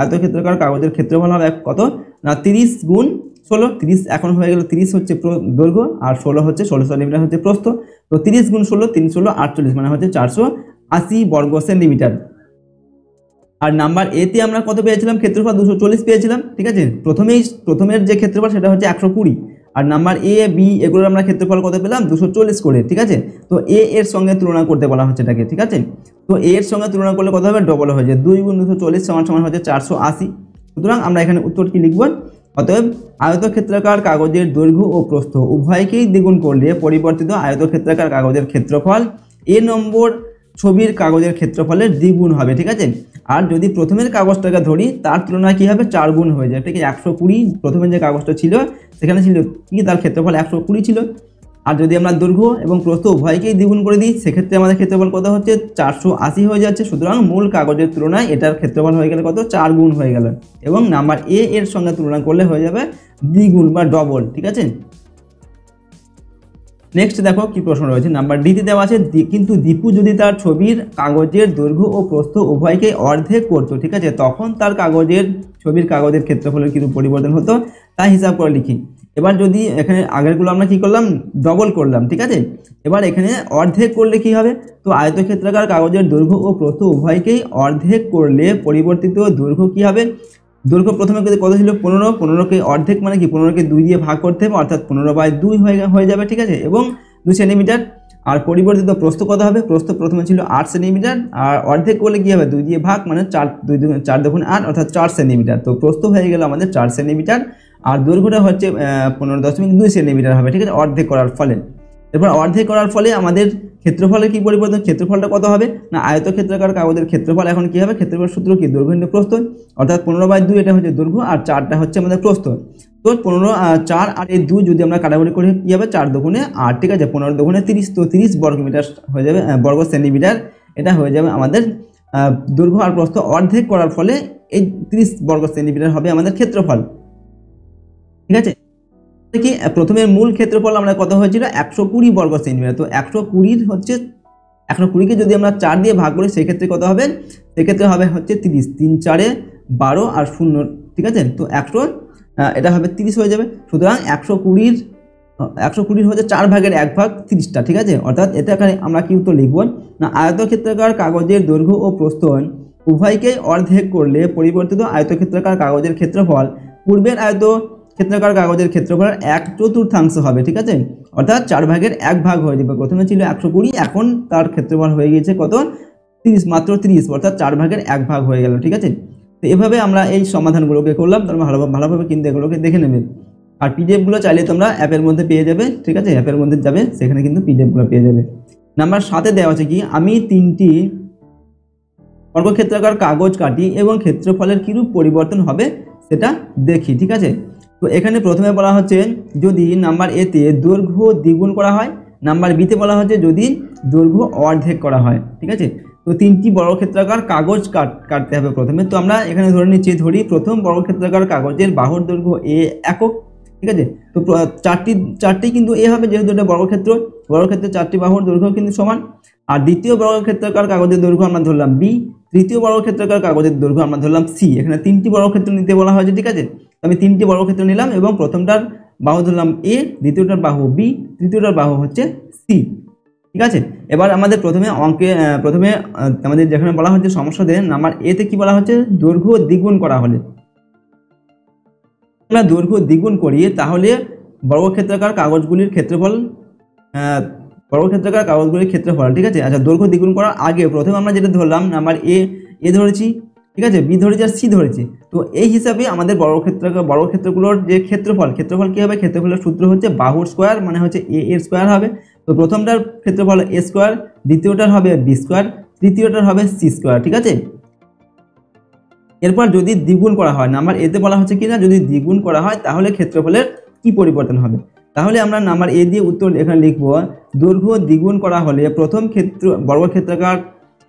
আয়তক্ষেত্রাকার কাগজের ক্ষেত্রফল হবে কত না 30 গুণ 16, 30 এখন হয়ে গেল, 30 হচ্ছে দৈর্ঘ্য আর 16 হচ্ছে 16 সেন্টিমিটার হচ্ছে প্রস্থ। তো 30 গুণ 16, 3 16 48 মানে হচ্ছে 480 বর্গ সেন্টিমিটার। আর নাম্বার এতে আমরা কত পেয়েছিলাম, ক্ষেত্রফল 240 পেয়েছিলাম, ঠিক আছে। প্রথমের যে ক্ষেত্রফল সেটা হচ্ছে 120, আর নাম্বার এ বি এগুলোর আমরা ক্ষেত্রফল কত পেলাম 240 করে, ঠিক আছে। তো এ এর সঙ্গে তুলনা করতে বলা হচ্ছে এটাকে, ঠিক আছে। তো এ এর সঙ্গে তুলনা করলে কত হবে, ডবল হয়ে যায়, 2 গুণ 240 সমান হচ্ছে 480। সুতরাং আমরা এখানে উত্তর কি লিখব, অতএব আয়তক্ষেত্রাকার কাগজের দৈর্ঘ্য ও প্রস্থ উভয়কেই দ্বিগুণ করলে পরিবর্তিত আয়তক্ষেত্রাকার কাগজের ক্ষেত্রফল এ নম্বর ছবির কাগজের ক্ষেত্রফলের দ্বিগুণ হবে, ঠিক আছে। আর যদি প্রথমের কাগজটাকে ধরি তার তুলনায় কি হবে 4 গুণ হয়ে যায়, ঠিক আছে। 120 প্রথমের যে কাগজটা ছিল সেখানে ছিল কি, তার ক্ষেত্রফল 120 ছিল। আর যদি আমরা দৈর্ঘ্য এবং প্রস্থ উভয়কেই দ্বিগুণ করে দিই সেক্ষেত্রে আমাদের ক্ষেত্রফল কত হচ্ছে 480 হয়ে যাচ্ছে। সুতরাং মূল কাগজের তুলনায় এটার ক্ষেত্রফল হয়ে গেলে কত 4 গুণ হয়ে গেল, এবং নাম্বার এ এর সঙ্গে তুলনা করলে হয়ে যাবে দ্বিগুণ বা ডবল, ঠিক আছে। নেক্সট দেখো কি প্রশ্ন রয়েছে, নাম্বার ডিতে দেওয়া আছে কিন্তু দীপু যদি তার ছবির কাগজের দৈর্ঘ্য ও প্রস্থ উভয়কে অর্ধেক করতো, ঠিক আছে, তখন তার ছবির কাগজের ক্ষেত্রফলের কিছু পরিবর্তন হতো তা হিসাব করে লিখি। এবার যদি এখানে আগেরগুলো আমরা কি করলাম, ডবল করলাম, ঠিক আছে। এবার এখানে অর্ধেক করলে কি হবে, তো আয়তক্ষেত্রাকার কাগজের দৈর্ঘ্য ও প্রস্থ উভয়কেই অর্ধেক করলে পরিবর্তিত দৈর্ঘ্য কি হবে, দৈর্ঘ্য প্রথমে কত ছিল 15, 15কে অর্ধেক মানে কি 15কে 2 দিয়ে ভাগ করতে হবে, অর্থাৎ 15/2 হয়ে যাবে, ঠিক আছে, এবং 2 সেন্টিমিটার। আর পরিবর্তিত প্রস্থ কত হবে, প্রস্থ প্রথমে ছিল 8 সেন্টিমিটার, আর অর্ধেক করলে কি হবে 2 দিয়ে ভাগ মানে 4 দুগুণ 8 অর্থাৎ 4 সেন্টিমিটার। তো প্রস্থ হয়ে গেল আমাদের 4 সেন্টিমিটার, আর দৈর্ঘ্যটা হচ্ছে 15.2 সেন্টিমিটার হবে, ঠিক আছে, অর্ধেক করার ফলে। এরপর অর্ধেক করার ফলে আমাদের ক্ষেত্রফলের কি পরিবর্তন, ক্ষেত্রফলটা কত হবে না আয়তক্ষেত্রাকার কাগজের ক্ষেত্রফল এখন কি হবে, ক্ষেত্রফল সূত্র কি দৈর্ঘ্য ইন্টু প্রস্থ, অর্থাৎ 15/2 এটা হচ্ছে দৈর্ঘ্য আর 4টা হচ্ছে আমাদের প্রস্থ। তো 4 আর 2 যদি আমরা কাটাকুটি করি কি হবে 4 দুগুণে 8, ঠিক আছে, 15 দুগুণে 30, তো 30 বর্গমিটার হয়ে যাবে, বর্গ সেন্টিমিটার এটা হয়ে যাবে আমাদের দৈর্ঘ্য আর প্রস্থ অর্ধেক করার ফলে এই 30 বর্গ সেন্টিমিটার হবে আমাদের ক্ষেত্রফল, ঠিক আছে। দেখি প্রথমে মূল ক্ষেত্রফল আমরা কত হয়েছিল 120 বর্গ সেন্টিমিটার। তো 120 হচ্ছে 120কে যদি আমরা 4 দিয়ে ভাগ করি সেক্ষেত্রে কত হবে, সেক্ষেত্রে হবে হচ্ছে 30, 3 4 12 আর 0, ঠিক আছে। তো 100 এটা হবে 30 হয়ে যাবে। সুতরাং 120 হচ্ছে 4 ভাগের 1 ভাগ 30টা, ঠিক আছে। অর্থাৎ এটাকে আমরা কি উত্তর লিখব না আয়তক্ষেত্রাকার কাগজের দৈর্ঘ্য ও প্রস্থ উভয়কে অর্ধেক করলে পরিবর্তিত আয়তক্ষেত্রাকার কাগজের ক্ষেত্রফল পূর্বের আয়তক্ষেত্রাকার কাগজের ক্ষেত্রফল 1/4 হবে, ঠিক আছে। অর্থাৎ 4 ভাগের 1 ভাগ হয়ে যাবে, প্রথমে ছিল 120 এখন তার ক্ষেত্রফল হয়ে গিয়েছে কত 30, মাত্র 30, অর্থাৎ 4 ভাগের 1 ভাগ হয়ে গেল, ঠিক আছে। তো এভাবে আমরা এই সমাধানগুলোকে করলাম, তোমরা ভালোভাবে কিন্তু এগুলোকে দেখে নেবে। আর পিডিএফ গুলো চাইলে তোমরা অ্যাপের মধ্যে পেয়ে যাবে, ঠিক আছে, অ্যাপের মধ্যে যাবে সেখানে কিন্তু পিডিএফ গুলো পেয়ে যাবে। নাম্বার 7-এ দেওয়া আছে কি, আমি 3টি বর্গক্ষেত্রাকার কাগজ কাটি এবং ক্ষেত্রফলের কিরূপ পরিবর্তন হবে সেটা দেখি, ঠিক আছে। তো এখানে প্রথমে বলা হচ্ছে যদি নাম্বার এতে দৈর্ঘ্য দ্বিগুণ করা হয়, নাম্বার বিতে বলা হচ্ছে যদি দৈর্ঘ্য অর্ধেক করা হয়, ঠিক আছে। তো 3টি বর্গক্ষেত্রাকার কাগজ কাটতে হবে প্রথমে। তো আমরা এখানে ধরে নিচ্ছি, ধরি প্রথম বর্গক্ষেত্রাকার কাগজের বাহুর দৈর্ঘ্য এ একক, ঠিক আছে। তো চারটি কিন্তু এ হবে, যেহেতু এটা বর্গক্ষেত্রের 4টি বাহুর দৈর্ঘ্য কিন্তু সমান। আর দ্বিতীয় বর্গক্ষেত্রাকার কাগজের দৈর্ঘ্য আমরা ধরলাম বি, তৃতীয় বর্গক্ষেত্রাকার কাগজের দৈর্ঘ্য আমরা ধরলাম সি। এখানে 3টি বর্গক্ষেত্র নিতে বলা হয়েছে, ঠিক আছে। তো আমি 3টি বর্গক্ষেত্র নিলাম এবং প্রথমটার বাহু ধরলাম এ, দ্বিতীয়টার বাহু বি, তৃতীয়টার বাহু হচ্ছে সি, ঠিক আছে। এবার আমাদের প্রথমে আমাদের যেখানে বলা হচ্ছে সমস্যাতে নাম্বার এতে কি বলা হচ্ছে, দৈর্ঘ্য দ্বিগুণ করা হলে, আমরা দৈর্ঘ্য দ্বিগুণ করি তাহলে বর্গক্ষেত্রাকার কাগজগুলির ক্ষেত্রফল ঠিক আছে। আচ্ছা, দৈর্ঘ্য দ্বিগুণ করার আগে প্রথমে আমরা যেটা ধরলাম নাম্বার এ ধরেছি, ঠিক আছে, বি ধরেছি আর সি ধরেছি। তো এই হিসাবে আমাদের বর্গক্ষেত্রগুলোর যে ক্ষেত্রফল কি হবে, ক্ষেত্রফলের সূত্র হচ্ছে বাহুর স্কোয়ার মানে হচ্ছে এ এর স্কোয়ার হবে। তো প্রথমটার ক্ষেত্রফল এ স্কোয়ার, দ্বিতীয়টার হবে বি স্কোয়ার, তৃতীয়টার হবে সি স্কোয়ার, ঠিক আছে। এরপর যদি দ্বিগুণ করা হয়, নাম্বার এতে বলা হচ্ছে কিনা যদি দ্বিগুণ করা হয় তাহলে ক্ষেত্রফলের কি পরিবর্তন হবে। তাহলে আমরা নাম্বার এ দিয়ে উত্তর এখানে লিখব, দৈর্ঘ্য দ্বিগুণ করা হলে প্রথম বর্গক্ষেত্রাকার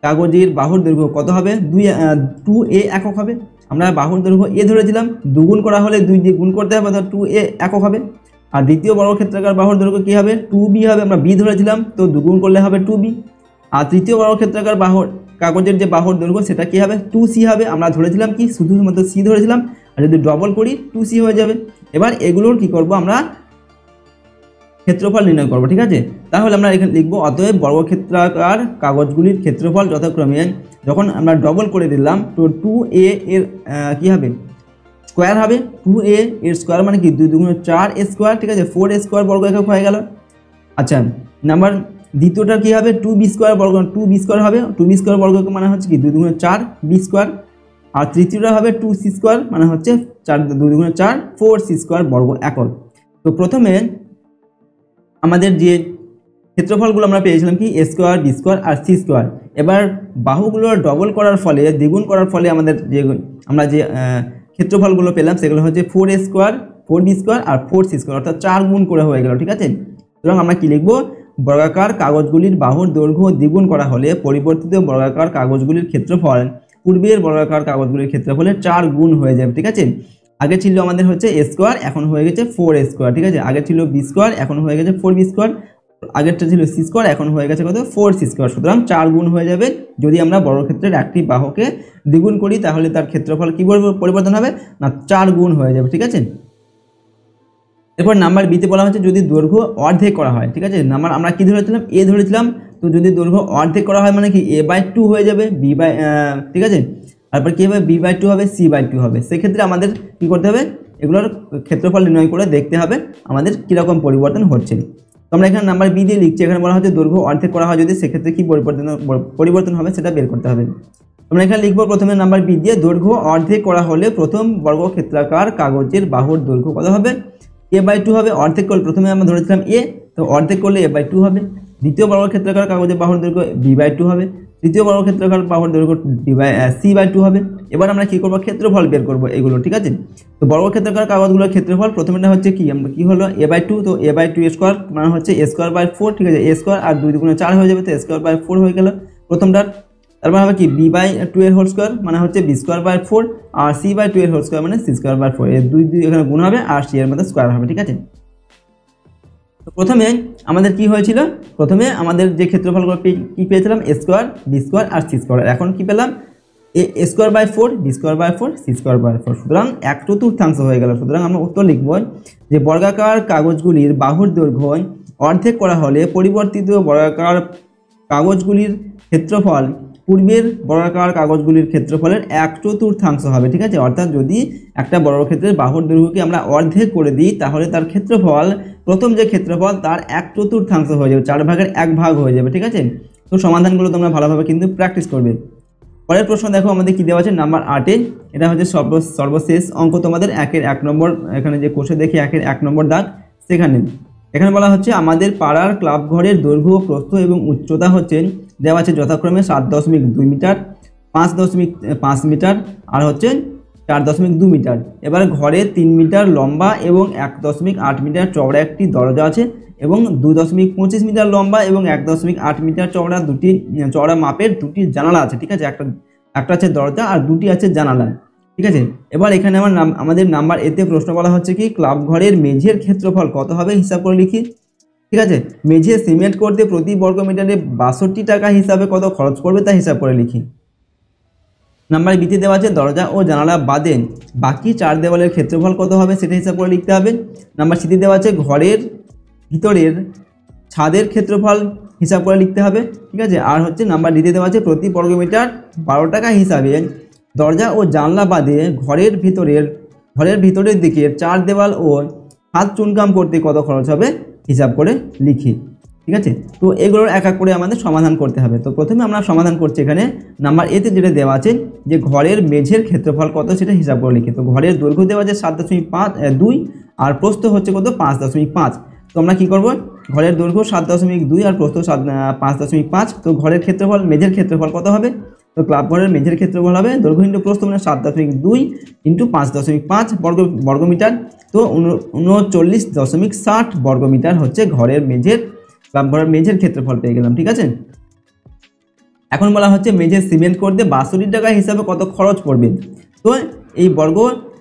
কাগজের বাহুর দৈর্ঘ্য কত হবে, 2a একক হবে। আমরা বাহুর দৈর্ঘ্য এ ধরেছিলাম, দুগুণ করা হলে 2 দিয়ে গুণ করতে হবে, অর্থাৎ 2a একক হবে। আর দ্বিতীয় বর্গক্ষেত্রাকার বাহুর দৈর্ঘ্য কি হবে, 2b হবে, আমরা বি ধরেছিলাম, তো দুগুণ করলে হবে 2b। আর তৃতীয় বর্গক্ষেত্রাকার কাগজের যে বাহুর দৈর্ঘ্য সেটা কি হবে, 2c হবে, আমরা ধরেছিলাম কি শুধুমাত্র সি ধরেছিলাম, আর যদি ডবল করি 2c হয়ে যাবে। এবার এগুলোর কি করব, আমরা ক্ষেত্রফল নির্ণয় করব, ঠিক আছে। তাহলে আমরা এখানে লিখব, অতএব বর্গক্ষেত্রাকার কাগজগুলির ক্ষেত্রফল যথাক্রমে, যখন আমরা ডবল করে দিলাম তো 2a এর কি হবে, স্কোয়ার হবে। 2a এর স্কোয়ার মানে কি 2 দুগুণ 4 স্কোয়ার, ঠিক আছে, 4 স্কোয়ার বর্গ একক হয়ে গেল। আচ্ছা, নাম্বার দ্বিতীয়টা কি হবে, 2b স্কোয়ার হবে, 2b স্কোয়ার বর্গ মানে হচ্ছে কি 2 দুগুণ 4 b স্কোয়ার। আর তৃতীয়টা হবে 2c স্কোয়ার মানে হচ্ছে 2 দুগুণ 4 4c স্কোয়ার বর্গ একক। তো প্রথমে আমাদের যে ক্ষেত্রফলগুলো আমরা পেয়েছিলাম কি এ স্কোয়ার, বি স্কোয়ার আর সি স্কোয়ার। এবার বাহুগুলো ডবল করার ফলে, দ্বিগুণ করার ফলে আমরা যে ক্ষেত্রফলগুলো পেলাম সেগুলো হচ্ছে 4a স্কোয়ার, 4b স্কোয়ার আর 4c স্কোয়ার, অর্থাৎ 4 গুণ করে হয়ে গেল, ঠিক আছে। সুতরাং আমরা কি লিখবো, বর্গাকার কাগজগুলির বাহুর দৈর্ঘ্য দ্বিগুণ করা হলে পরিবর্তিত বর্গাকার কাগজগুলির ক্ষেত্রফল পূর্বের বর্গাকার কাগজগুলির ক্ষেত্রফলের 4 গুণ হয়ে যাবে, ঠিক আছে। আগে ছিল আমাদের হচ্ছে এ স্কোয়ার, এখন হয়ে গেছে 4a স্কোয়ার, ঠিক আছে। আগে ছিল বি স্কোয়ার, এখন হয়ে গেছে 4b স্কোয়ার। আগেরটা ছিল সি স্কোয়ার, এখন হয়ে গেছে কত, 4c স্কোয়ার। সুতরাং 4 গুণ হয়ে যাবে। যদি আমরা বর্গক্ষেত্রের একটি বাহুকে দ্বিগুণ করি তাহলে তার ক্ষেত্রফল কি পরিবর্তন হবে না, 4 গুণ হয়ে যাবে, ঠিক আছে। এরপর নাম্বার বিতে বলা হচ্ছে যদি দৈর্ঘ্য অর্ধেক করা হয়, ঠিক আছে। নাম্বার আমরা কি ধরেছিলাম, এ ধরেছিলাম, তো যদি দৈর্ঘ্য অর্ধেক করা হয় মানে কি a/2 হয়ে যাবে, ঠিক আছে। তারপর কি হবে, b/2 হবে, c/2 হবে। সেক্ষেত্রে আমাদের কি করতে হবে, এগুলোর ক্ষেত্রফল নির্ণয় করে দেখতে হবে আমাদের কীরকম পরিবর্তন হচ্ছে। তো আমরা এখানে নাম্বার বি দিয়ে লিখছি, এখানে বলা হচ্ছে দৈর্ঘ্য অর্ধেক করা হয় যদি, সেক্ষেত্রে কি পরিবর্তন হবে সেটা বের করতে হবে। আমরা এখানে লিখবো প্রথমে নাম্বার বি দিয়ে, দৈর্ঘ্য অর্ধেক করা হলে প্রথম বর্গক্ষেত্রাকার কাগজের বাহুর দৈর্ঘ্য কত হবে, a/2 হবে। অর্ধেক করলে প্রথমে আমরা ধরেছিলাম এ, তো অর্ধেক করলে a/2 হবে। দ্বিতীয় বর্গক্ষেত্রাকার কাগজের বাহুর দৈর্ঘ্য b/2 হবে। তৃতীয় বর্গক্ষেত্রাকার বাহুর দৈর্ঘ্য c/2 হবে। এবার আমরা কি করব, ক্ষেত্রফল বের করব এগুলো, ঠিক আছে। তো বর্গক্ষেত্রাকার কাগজগুলোর ক্ষেত্রফল প্রথমেটা হচ্ছে কি, আমরা কি হলো a/2, তো a/2 স্কোয়ার মানে হচ্ছে a স্কোয়ার বাই 4, ঠিক আছে। a স্কোয়ার আর 2 দুগুণে 4 হয়ে যাবে, তো a স্কোয়ার বাই 4 হয়ে গেল প্রথমটার। তারপর হবে কি b/2 এর হোল স্কোয়ার মানে হচ্ছে b square by 4, R c/2 এর হোল স্কোয়ার মানে c স্কোয়ার বাই 4। এর 2 এখানে গুণ হবে আর c এর মধ্যে স্কোয়ার হবে, ঠিক আছে। তো প্রথমে আমাদের কি হয়েছিল, প্রথমে আমাদের যে ক্ষেত্রফলগুলো কি পেয়েছিলাম, এ স্কোয়ার, বি স্কোয়ার আর সি স্কোয়ার। এখন কি পেলাম, A square by 4, B square by 4, C square by 4। সুতরাং 1/4 হয়ে গেল। সুতরাং আমরা উত্তর লিখব যে বর্গাকার কাগজগুলির বাহুর দৈর্ঘ্য অর্ধেক করা হলে পরিবর্তিত বর্গাকার কাগজগুলির ক্ষেত্রফল পূর্বের বর্গাকার কাগজগুলির ক্ষেত্রফলের 1/4 হবে, ঠিক আছে। অর্থাৎ যদি একটা বর্গক্ষেত্রের বাহুর দৈর্ঘ্যকে আমরা অর্ধেক করে দিই তাহলে তার ক্ষেত্রফল, প্রথম যে ক্ষেত্রফল তার 1/4 হয়ে যাবে, 4 ভাগের 1 ভাগ হয়ে যাবে, ঠিক আছে। তো সমাধানগুলো তোমরা ভালোভাবে কিন্তু প্র্যাকটিস করবে। পরের প্রশ্ন দেখো আমাদের কি দেওয়া আছে নাম্বার 8-এ। এটা হচ্ছে সর্বশেষ অঙ্ক তোমাদের 1-এর 1 নম্বর। এখানে যে কোষে দেখি 1-এর 1 নম্বর দাগ, সেখানে এখানে বলা হচ্ছে আমাদের পাড়ার ক্লাব ঘরের দৈর্ঘ্য, প্রস্থ এবং উচ্চতা হচ্ছে দেওয়া আছে যথাক্রমে 7.2 মিটার, 5.5 মিটার আর হচ্ছে 4.2 মিটার। এবার ঘরে 3 মিটার লম্বা এবং 1.8 মিটার চওড়া একটি দরজা আছে এবং 2.25 মিটার লম্বা এবং 1.8 মিটার চওড়া মাপের দুটি জানালা আছে। ঠিক আছে, একটা আছে দরজা আর দুটি আছে জানালা। ঠিক আছে, এবার এখানে আমাদের নাম্বার এতে প্রশ্ন বলা হচ্ছে কি ক্লাব ঘরের মেঝের ক্ষেত্রফল কত হবে হিসাব করে লিখি। ঠিক আছে, মেঝে সিমেন্ট করতে প্রতি বর্গ মিটারে 62 টাকা হিসাবে কত খরচ পড়বে তা হিসাব করে লিখি। নাম্বার বিতে দেওয়া আছে দরজা ও জানালা বাদে বাকি 4 দেওয়ালের ক্ষেত্রফল কত হবে সেটা হিসাব করে লিখতে হবে। নাম্বার সিতে দেওয়া আছে ঘরের ভিতরের ছাদের ক্ষেত্রফল হিসাব করে লিখতে হবে। ঠিক আছে, আর হচ্ছে নাম্বার ডিতে দেওয়া আছে প্রতি বর্গ মিটার 12 টাকা হিসাবে দরজা ও জানলা বাদে ঘরের ভিতরের দিকে 4 দেওয়াল ও ছাদ চুনকাম করতে কত খরচ হবে হিসাব করে লিখি। ঠিক আছে, তো এগুলোর এক এক করে আমাদের সমাধান করতে হবে। তো প্রথমে আমরা সমাধান করছি এখানে নাম্বার এতে যেটা দেওয়া আছে যে ঘরের মেঝের ক্ষেত্রফল কত সেটা হিসাব করে লিখি। তো ঘরের দৈর্ঘ্য দেওয়া আছে 7.2 আর প্রস্থ হচ্ছে কত 5.5। তো আমরা কি করব, ঘরের দৈর্ঘ্য 7.2 আর প্রস্থ 5.5। তো ঘরের ক্ষেত্রফল মেঝের ক্ষেত্রফল কত হবে, তো ক্লাব ঘরের মেঝের ক্ষেত্রফল হবে দৈর্ঘ্য ইন্টু প্রস্থ মানে 7.2 ইন্টু 5.5 বর্গমিটার। তো 39.60 বর্গমিটার হচ্ছে ক্লাব ঘরের মেঝের ক্ষেত্রফল পেয়ে গেলাম। ঠিক আছে, এখন বলা হচ্ছে মেঝে সিমেন্ট করতে 62 টাকা হিসাবে কত খরচ পড়বে। তো এই বর্গ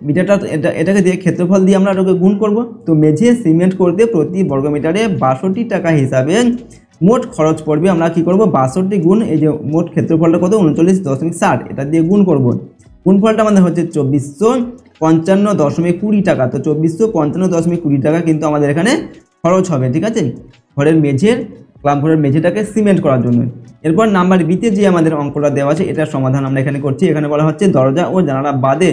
মিটারটা এটাকে দিয়ে ক্ষেত্রফল দিয়ে আমরা এটাকে গুণ করব। তো মেঝে সিমেন্ট করতে প্রতি বর্গ মিটারে 62 টাকা হিসাবে মোট খরচ পড়বে। আমরা কি করব 62 গুণ এই যে মোট ক্ষেত্রফলটা কত 39.60 এটা দিয়ে গুণ করব। গুণফলটা আমাদের হচ্ছে 2455.20 টাকা। তো 2455.20 টাকা কিন্তু আমাদের এখানে খরচ হবে। ঠিক আছে, ক্লাব ঘরের মেঝেটাকে সিমেন্ট করার জন্য। এরপর নাম্বার বিতে যে আমাদের অঙ্কটা দেওয়া আছে এটার সমাধান আমরা এখানে করছি। এখানে বলা হচ্ছে দরজা ও জানালা বাদে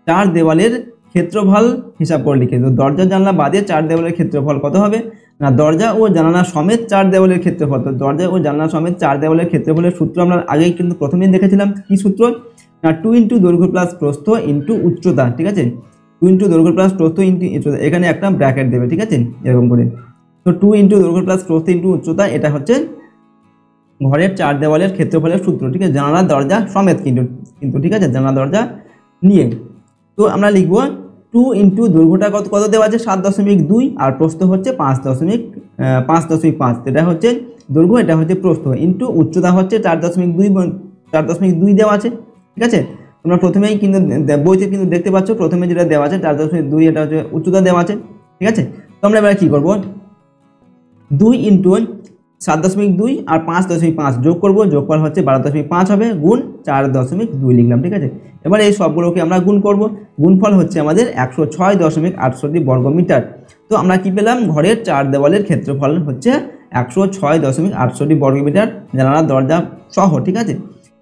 4 দেওয়ালের ক্ষেত্রফল হিসাব করে লিখে। তো দরজা জানলা বাদে 4 দেওয়ালের ক্ষেত্রফল কত হবে না দরজা ও জানালা সমেত 4 দেওয়ালের ক্ষেত্রফল। তো দরজা ও জানালা সমেত 4 দেওয়ালের ক্ষেত্রফলের সূত্র আমরা আগেই কিন্তু প্রথমেই দেখেছিলাম। কি সূত্র না 2 ইন্টু দৈর্ঘ্য প্লাস প্রস্থ ইন্টু উচ্চতা। ঠিক আছে, 2 ইন্টু দৈর্ঘ্য প্লাস প্রস্থ ইন্টু উচ্চতা, এখানে একটা ব্র্যাকেট দেবে। ঠিক আছে, এরকম করে। তো 2 ইন্টু দৈর্ঘ্য প্লাস প্রস্থ ইন্টু উচ্চতা এটা হচ্ছে ঘরের 4 দেওয়ালের ক্ষেত্রফলের সূত্র। ঠিক আছে, জানালা দরজা সমেত কিন্তু ঠিক আছে, জানালা দরজা নিয়ে। তো আমরা লিখব 2 ইন্টু দৈর্ঘ্যটা কত দেওয়া আছে 7.2 আর প্রস্থ হচ্ছে 5.5। এটা হচ্ছে দৈর্ঘ্য, এটা হচ্ছে প্রস্থ, ইন্টু উচ্চতা হচ্ছে 4.2 দেওয়া আছে। ঠিক আছে, তোমরা প্রথমেই কিন্তু বইতে কিন্তু দেখতে পাচ্ছ প্রথমে যেটা দেওয়া আছে 4.2 এটা হচ্ছে উচ্চতা দেওয়া আছে। ঠিক আছে, তো আমরা এবার কি করব 2 ইন্টু 7.2 আর 5.5 যোগ করব, যোগফল হচ্ছে 12.5 হবে গুণ 4.2 লিখলাম। ঠিক আছে, এবার এই সবগুলোকে আমরা গুণ করব। গুণফল হচ্ছে আমাদের 106.68 বর্গমিটার। তো আমরা কি পেলাম ঘরের 4 দেওয়ালের ক্ষেত্রফল হচ্ছে 106.68 বর্গমিটার জানালা দরজা সহ। ঠিক আছে,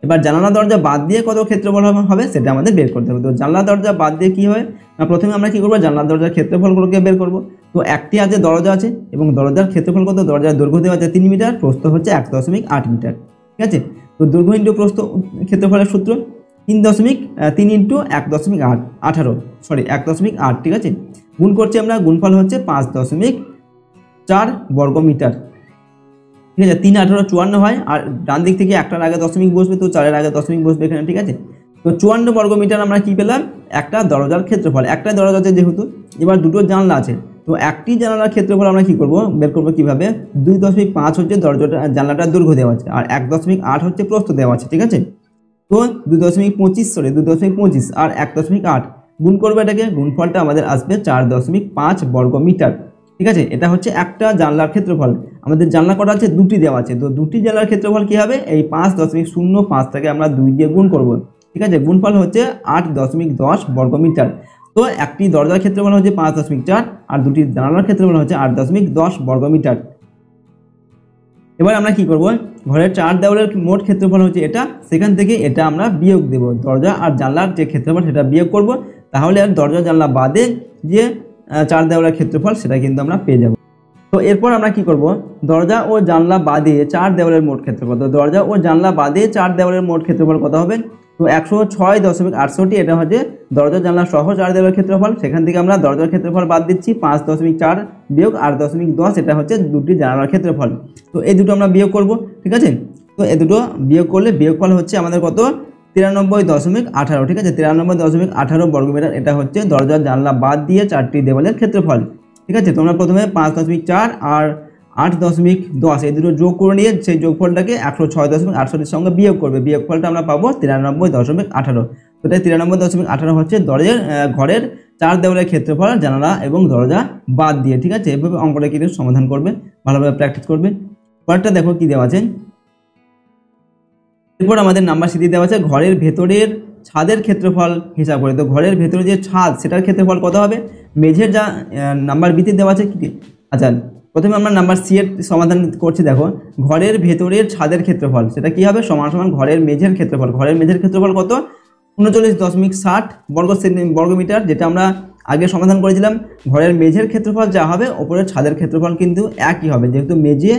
এবার জানালা দরজা বাদ দিয়ে কত ক্ষেত্রফল হবে সেটা আমাদের বের করতে হবে। তো জানলা দরজা বাদ দিয়ে কি হয় না প্রথমে আমরা কি করব জানলা দরজার ক্ষেত্রফলগুলোকে বের করব। তো একটি আছে দরজা আছে এবং দরজার ক্ষেত্রফল কত, দরজার দৈর্ঘ্য দেওয়া আছে 3 মিটার, প্রস্থ হচ্ছে 1.8 মিটার। ঠিক আছে, তো দৈর্ঘ্য ইন্টু প্রস্থ ক্ষেত্রফলের সূত্র 3 ইন্টু 1.8। ঠিক আছে, গুণ করছি আমরা, গুণফল হচ্ছে 5.4 বর্গমিটার। ঠিক আছে, 3 18 54 হয় আর ডান দিক থেকে একটার আগে দশমিক বসবে, তো 4-এর আগে দশমিক বসবে এখানে। ঠিক আছে, তো 54 বর্গমিটার আমরা কি পেলাম একটা দরজার ক্ষেত্রফল। একটা দরজা আছে যেহেতু, এবার দুটো জানলা আছে, তো একটি জানলার ক্ষেত্রফল আমরা কি করব বের করব কিভাবে 2.5 হচ্ছে জানলাটার দৈর্ঘ্য দেওয়া আছে আর 1.8 হচ্ছে প্রস্থ দেওয়া আছে। ঠিক আছে, তো 2.25 আর 1.8 গুণ করবে এটাকে, গুণফলটা আমাদের আসবে 4.5 বর্গমিটার। ঠিক আছে, এটা হচ্ছে একটা জানলার ক্ষেত্রফল। আমাদের জানলা কটা আছে দুটি দেওয়া আছে, তো দুটি জানলার ক্ষেত্রফল কি হবে এই 5.05 থেকে আমরা 2 দিয়ে গুণ করব। ঠিক আছে, গুণফল হচ্ছে 8.10 বর্গমিটার। তো একটি দরজার ক্ষেত্রফল হচ্ছে 5.4 আর দুটি জানালার ক্ষেত্রফল হচ্ছে 8.10 বর্গমিটার। এবার আমরা কি করব ঘরের 4 দেওয়ালের মোট ক্ষেত্রফল হচ্ছে এটা, সেখান থেকে এটা আমরা বিয়োগ দেব, দরজা আর জানলার যে ক্ষেত্রফল সেটা বিয়োগ করব, তাহলে আর দরজা জানলা বাদে যে 4 দেওয়ালের ক্ষেত্রফল সেটা কিন্তু আমরা পেয়ে যাব। তো এরপর আমরা কি করব, দরজা ও জানলা বাদে 4 দেওয়ালের মোট ক্ষেত্রফল। তো দরজা ও জানলা বাদে 4 দেওয়ালের মোট ক্ষেত্রফল কত হবে? তো 106.68 এটা হচ্ছে দরজা জানলা সহ 4 দেওয়ালের ক্ষেত্রফল। সেখান থেকে আমরা দরজার ক্ষেত্রফল বাদ দিচ্ছি 5.4 বিয়োগ 8.10, এটা হচ্ছে দুটি জানালার ক্ষেত্রফল। তো এই দুটো আমরা বিয়োগ করব, ঠিক আছে। তো এই দুটো বিয়োগ করলে বিয়োগফল হচ্ছে আমাদের কত? 93.18, ঠিক আছে। 93.18 বর্গমিটার এটা হচ্ছে দরজা জানলা বাদ দিয়ে 4টি দেওয়ালের ক্ষেত্রফল, ঠিক আছে। তোমরা প্রথমে 5.4 আর 8.10 এই দুটো যোগ করে নিয়ে সেই যোগফলটাকে 106.68 সঙ্গে বিয়োগ করবে। বিয়োগফলটা আমরা পাবো 93.18। তো তাই 93.18 হচ্ছে ঘরের 4 দেওয়ালের ক্ষেত্রফল জানালা এবং দরজা বাদ দিয়ে, ঠিক আছে। এভাবে অঙ্কটা কিন্তু সমাধান করবে, ভালোভাবে প্র্যাকটিস করবে। পরেরটা দেখো কি দেওয়া আছে। এরপর আমাদের নাম্বার সিটি দেওয়া আছে ঘরের ভেতরের ছাদের ক্ষেত্রফল হিসাব করে। তো ঘরের ভেতরে যে ছাদ সেটার ক্ষেত্রফল কত হবে? মেঝের যা নাম্বার বিতে দেওয়া আছে কি, আচ্ছা প্রথমে আমরা নাম্বার সি এর সমাধান করছি। দেখো ঘরের ভেতরের ছাদের ক্ষেত্রফল সেটা কি হবে? সমান সমান ঘরের মেঝের ক্ষেত্রফল। ঘরের মেঝের ক্ষেত্রফল কত? 39.60 বর্গমিটার, যেটা আমরা আগে সমাধান করেছিলাম। ঘরের মেঝের ক্ষেত্রফল যা হবে ওপরের ছাদের ক্ষেত্রফল কিন্তু একই হবে, যেহেতু মেঝে,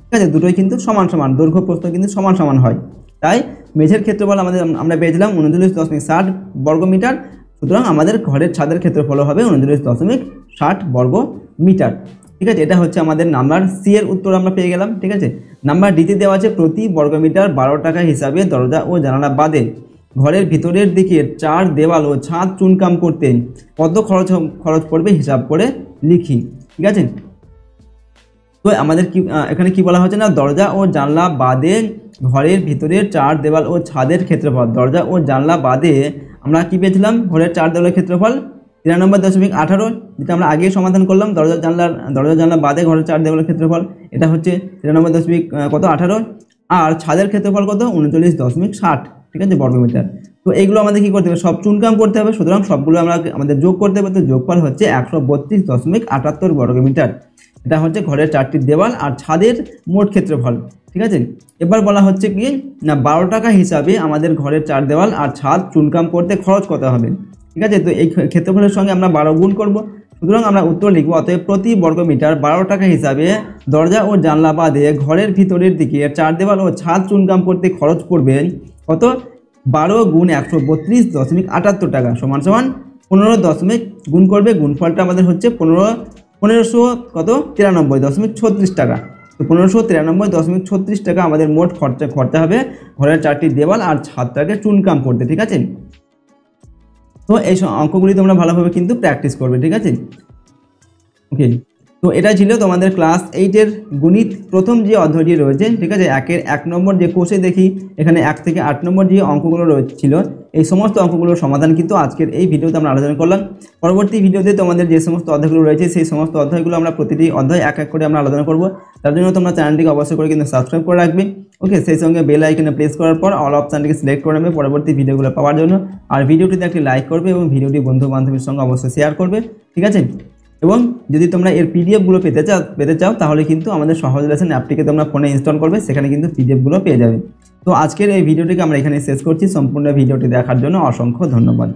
ঠিক আছে, দুটোই কিন্তু সমান সমান, দৈর্ঘ্য প্রস্থ কিন্তু সমান সমান হয়। তাই মেঝের ক্ষেত্রফল আমরা পেয়েছিলাম 39.60 বর্গমিটার। সুতরাং আমাদের ঘরের ছাদের ক্ষেত্রফল হবে 39.60 বর্গমিটার, ঠিক আছে। এটা হচ্ছে আমাদের নাম্বার সি এর উত্তর আমরা পেয়ে গেলাম, ঠিক আছে। নাম্বার ডিতে দেওয়া আছে প্রতি বর্গমিটার 12 টাকা হিসাবে দরজা ও জানালা বাদে ঘরের ভিতরের দিকে 4 দেওয়াল ও ছাদ চুনকাম করতে কত খরচ পড়বে হিসাব করে লিখি, ঠিক আছে। তো আমাদের কি এখানে কি বলা হচ্ছে না, দরজা ও জানলা বাদে ঘরের ভিতরের 4 দেওয়াল ও ছাদের ক্ষেত্রফল। দরজা ও জানলা বাদে আমরা কি পেয়েছিলাম? ঘরের 4 দেওয়ালের ক্ষেত্রফল 93.18, যেটা আমরা আগে সমাধান করলাম। দরজা জানলা বাদে ঘরের 4 দেওয়ালের ক্ষেত্রফল এটা হচ্ছে 93.18, আর ছাদের ক্ষেত্রফল কত? 39.60, ঠিক আছে, বর্গমিটার। তো এইগুলো আমাদের কি করতে হবে? সব চুনকাম করতে হবে। সুতরাং সবগুলো আমাদের যোগ করতে হবে। তো যোগফল হচ্ছে 132.78 বর্গমিটার। এটা হচ্ছে ঘরের 4টি দেওয়াল আর ছাদের মোট ক্ষেত্রফল, ঠিক আছে। এবার বলা হচ্ছে কি না, 12 টাকা হিসাবে আমাদের ঘরের 4 দেওয়াল আর ছাদ চুনকাম করতে খরচ কত হবে, ঠিক আছে। তো এই ক্ষেত্রফলের সঙ্গে আমরা 12 গুণ করব। সুতরাং আমরা উত্তর লিখব, অতএব প্রতি বর্গমিটার 12 টাকা হিসাবে দরজা ও জানলা বাদে ঘরের ভিতরের দিকে 4 দেওয়াল ও ছাদ চুনকাম করতে খরচ পড়বে কত? 12 গুণ 132.78 টাকা সমান সমান 15 গুণ করবে। গুণফলটা আমাদের হচ্ছে 1593.36 টাকা। তো 1593.36 টাকা আমাদের মোট খরচা হবে ঘরের 4টি দেওয়াল আর ছাদটাকে চুনকাম করতে, ঠিক আছে। তো এই অঙ্কগুলি তোমরা ভালোভাবে কিন্তু প্র্যাকটিস করবে, ঠিক আছে। ওকে, তো এটা ছিল তোমাদের ক্লাস 8-এর গণিত প্রথম যে অধ্যায়টি রয়েছে, ঠিক আছে। 1 নম্বর যে কোষে দেখি এখানে 1 থেকে 8 নম্বর যে অঙ্কগুলো ছিল, এই সমস্ত অঙ্কগুলোর সমাধান কিন্তু আজকের এই ভিডিওতে আমরা আলোচনা করলাম। পরবর্তী ভিডিওতে তোমাদের যে সমস্ত অধ্যায়গুলো রয়েছে সেই সমস্ত অধ্যায়গুলো আমরা প্রতিটি অধ্যায় এক এক করে আমরা আলোচনা করব। তার জন্য তোমরা চ্যানেলটিকে অবশ্যই করে কিন্তু সাবস্ক্রাইব করে রাখবে। ওকে, সেই সঙ্গে বেল আইকনে প্রেস করার পর অল অপশানটিকে সিলেক্ট করে নেবে পরবর্তী ভিডিওগুলো পাওয়ার জন্য। আর ভিডিওটিতে একটি লাইক করবে এবং ভিডিওটি বন্ধু বান্ধবীর সঙ্গে অবশ্যই শেয়ার করবে, ঠিক আছে। এবং যদি তোমরা এর পিডিএফগুলো পেতে চাও তাহলে কিন্তু আমাদের সহজ লেসন অ্যাপটিকে তোমরা ফোনে ইনস্টল করবে, সেখানে কিন্তু পিডিএফগুলো পেয়ে যাবে। তো আজকের এই ভিডিওটিকে আমরা এখানে শেষ করছি। সম্পূর্ণ ভিডিওটি দেখার জন্য অসংখ্য ধন্যবাদ।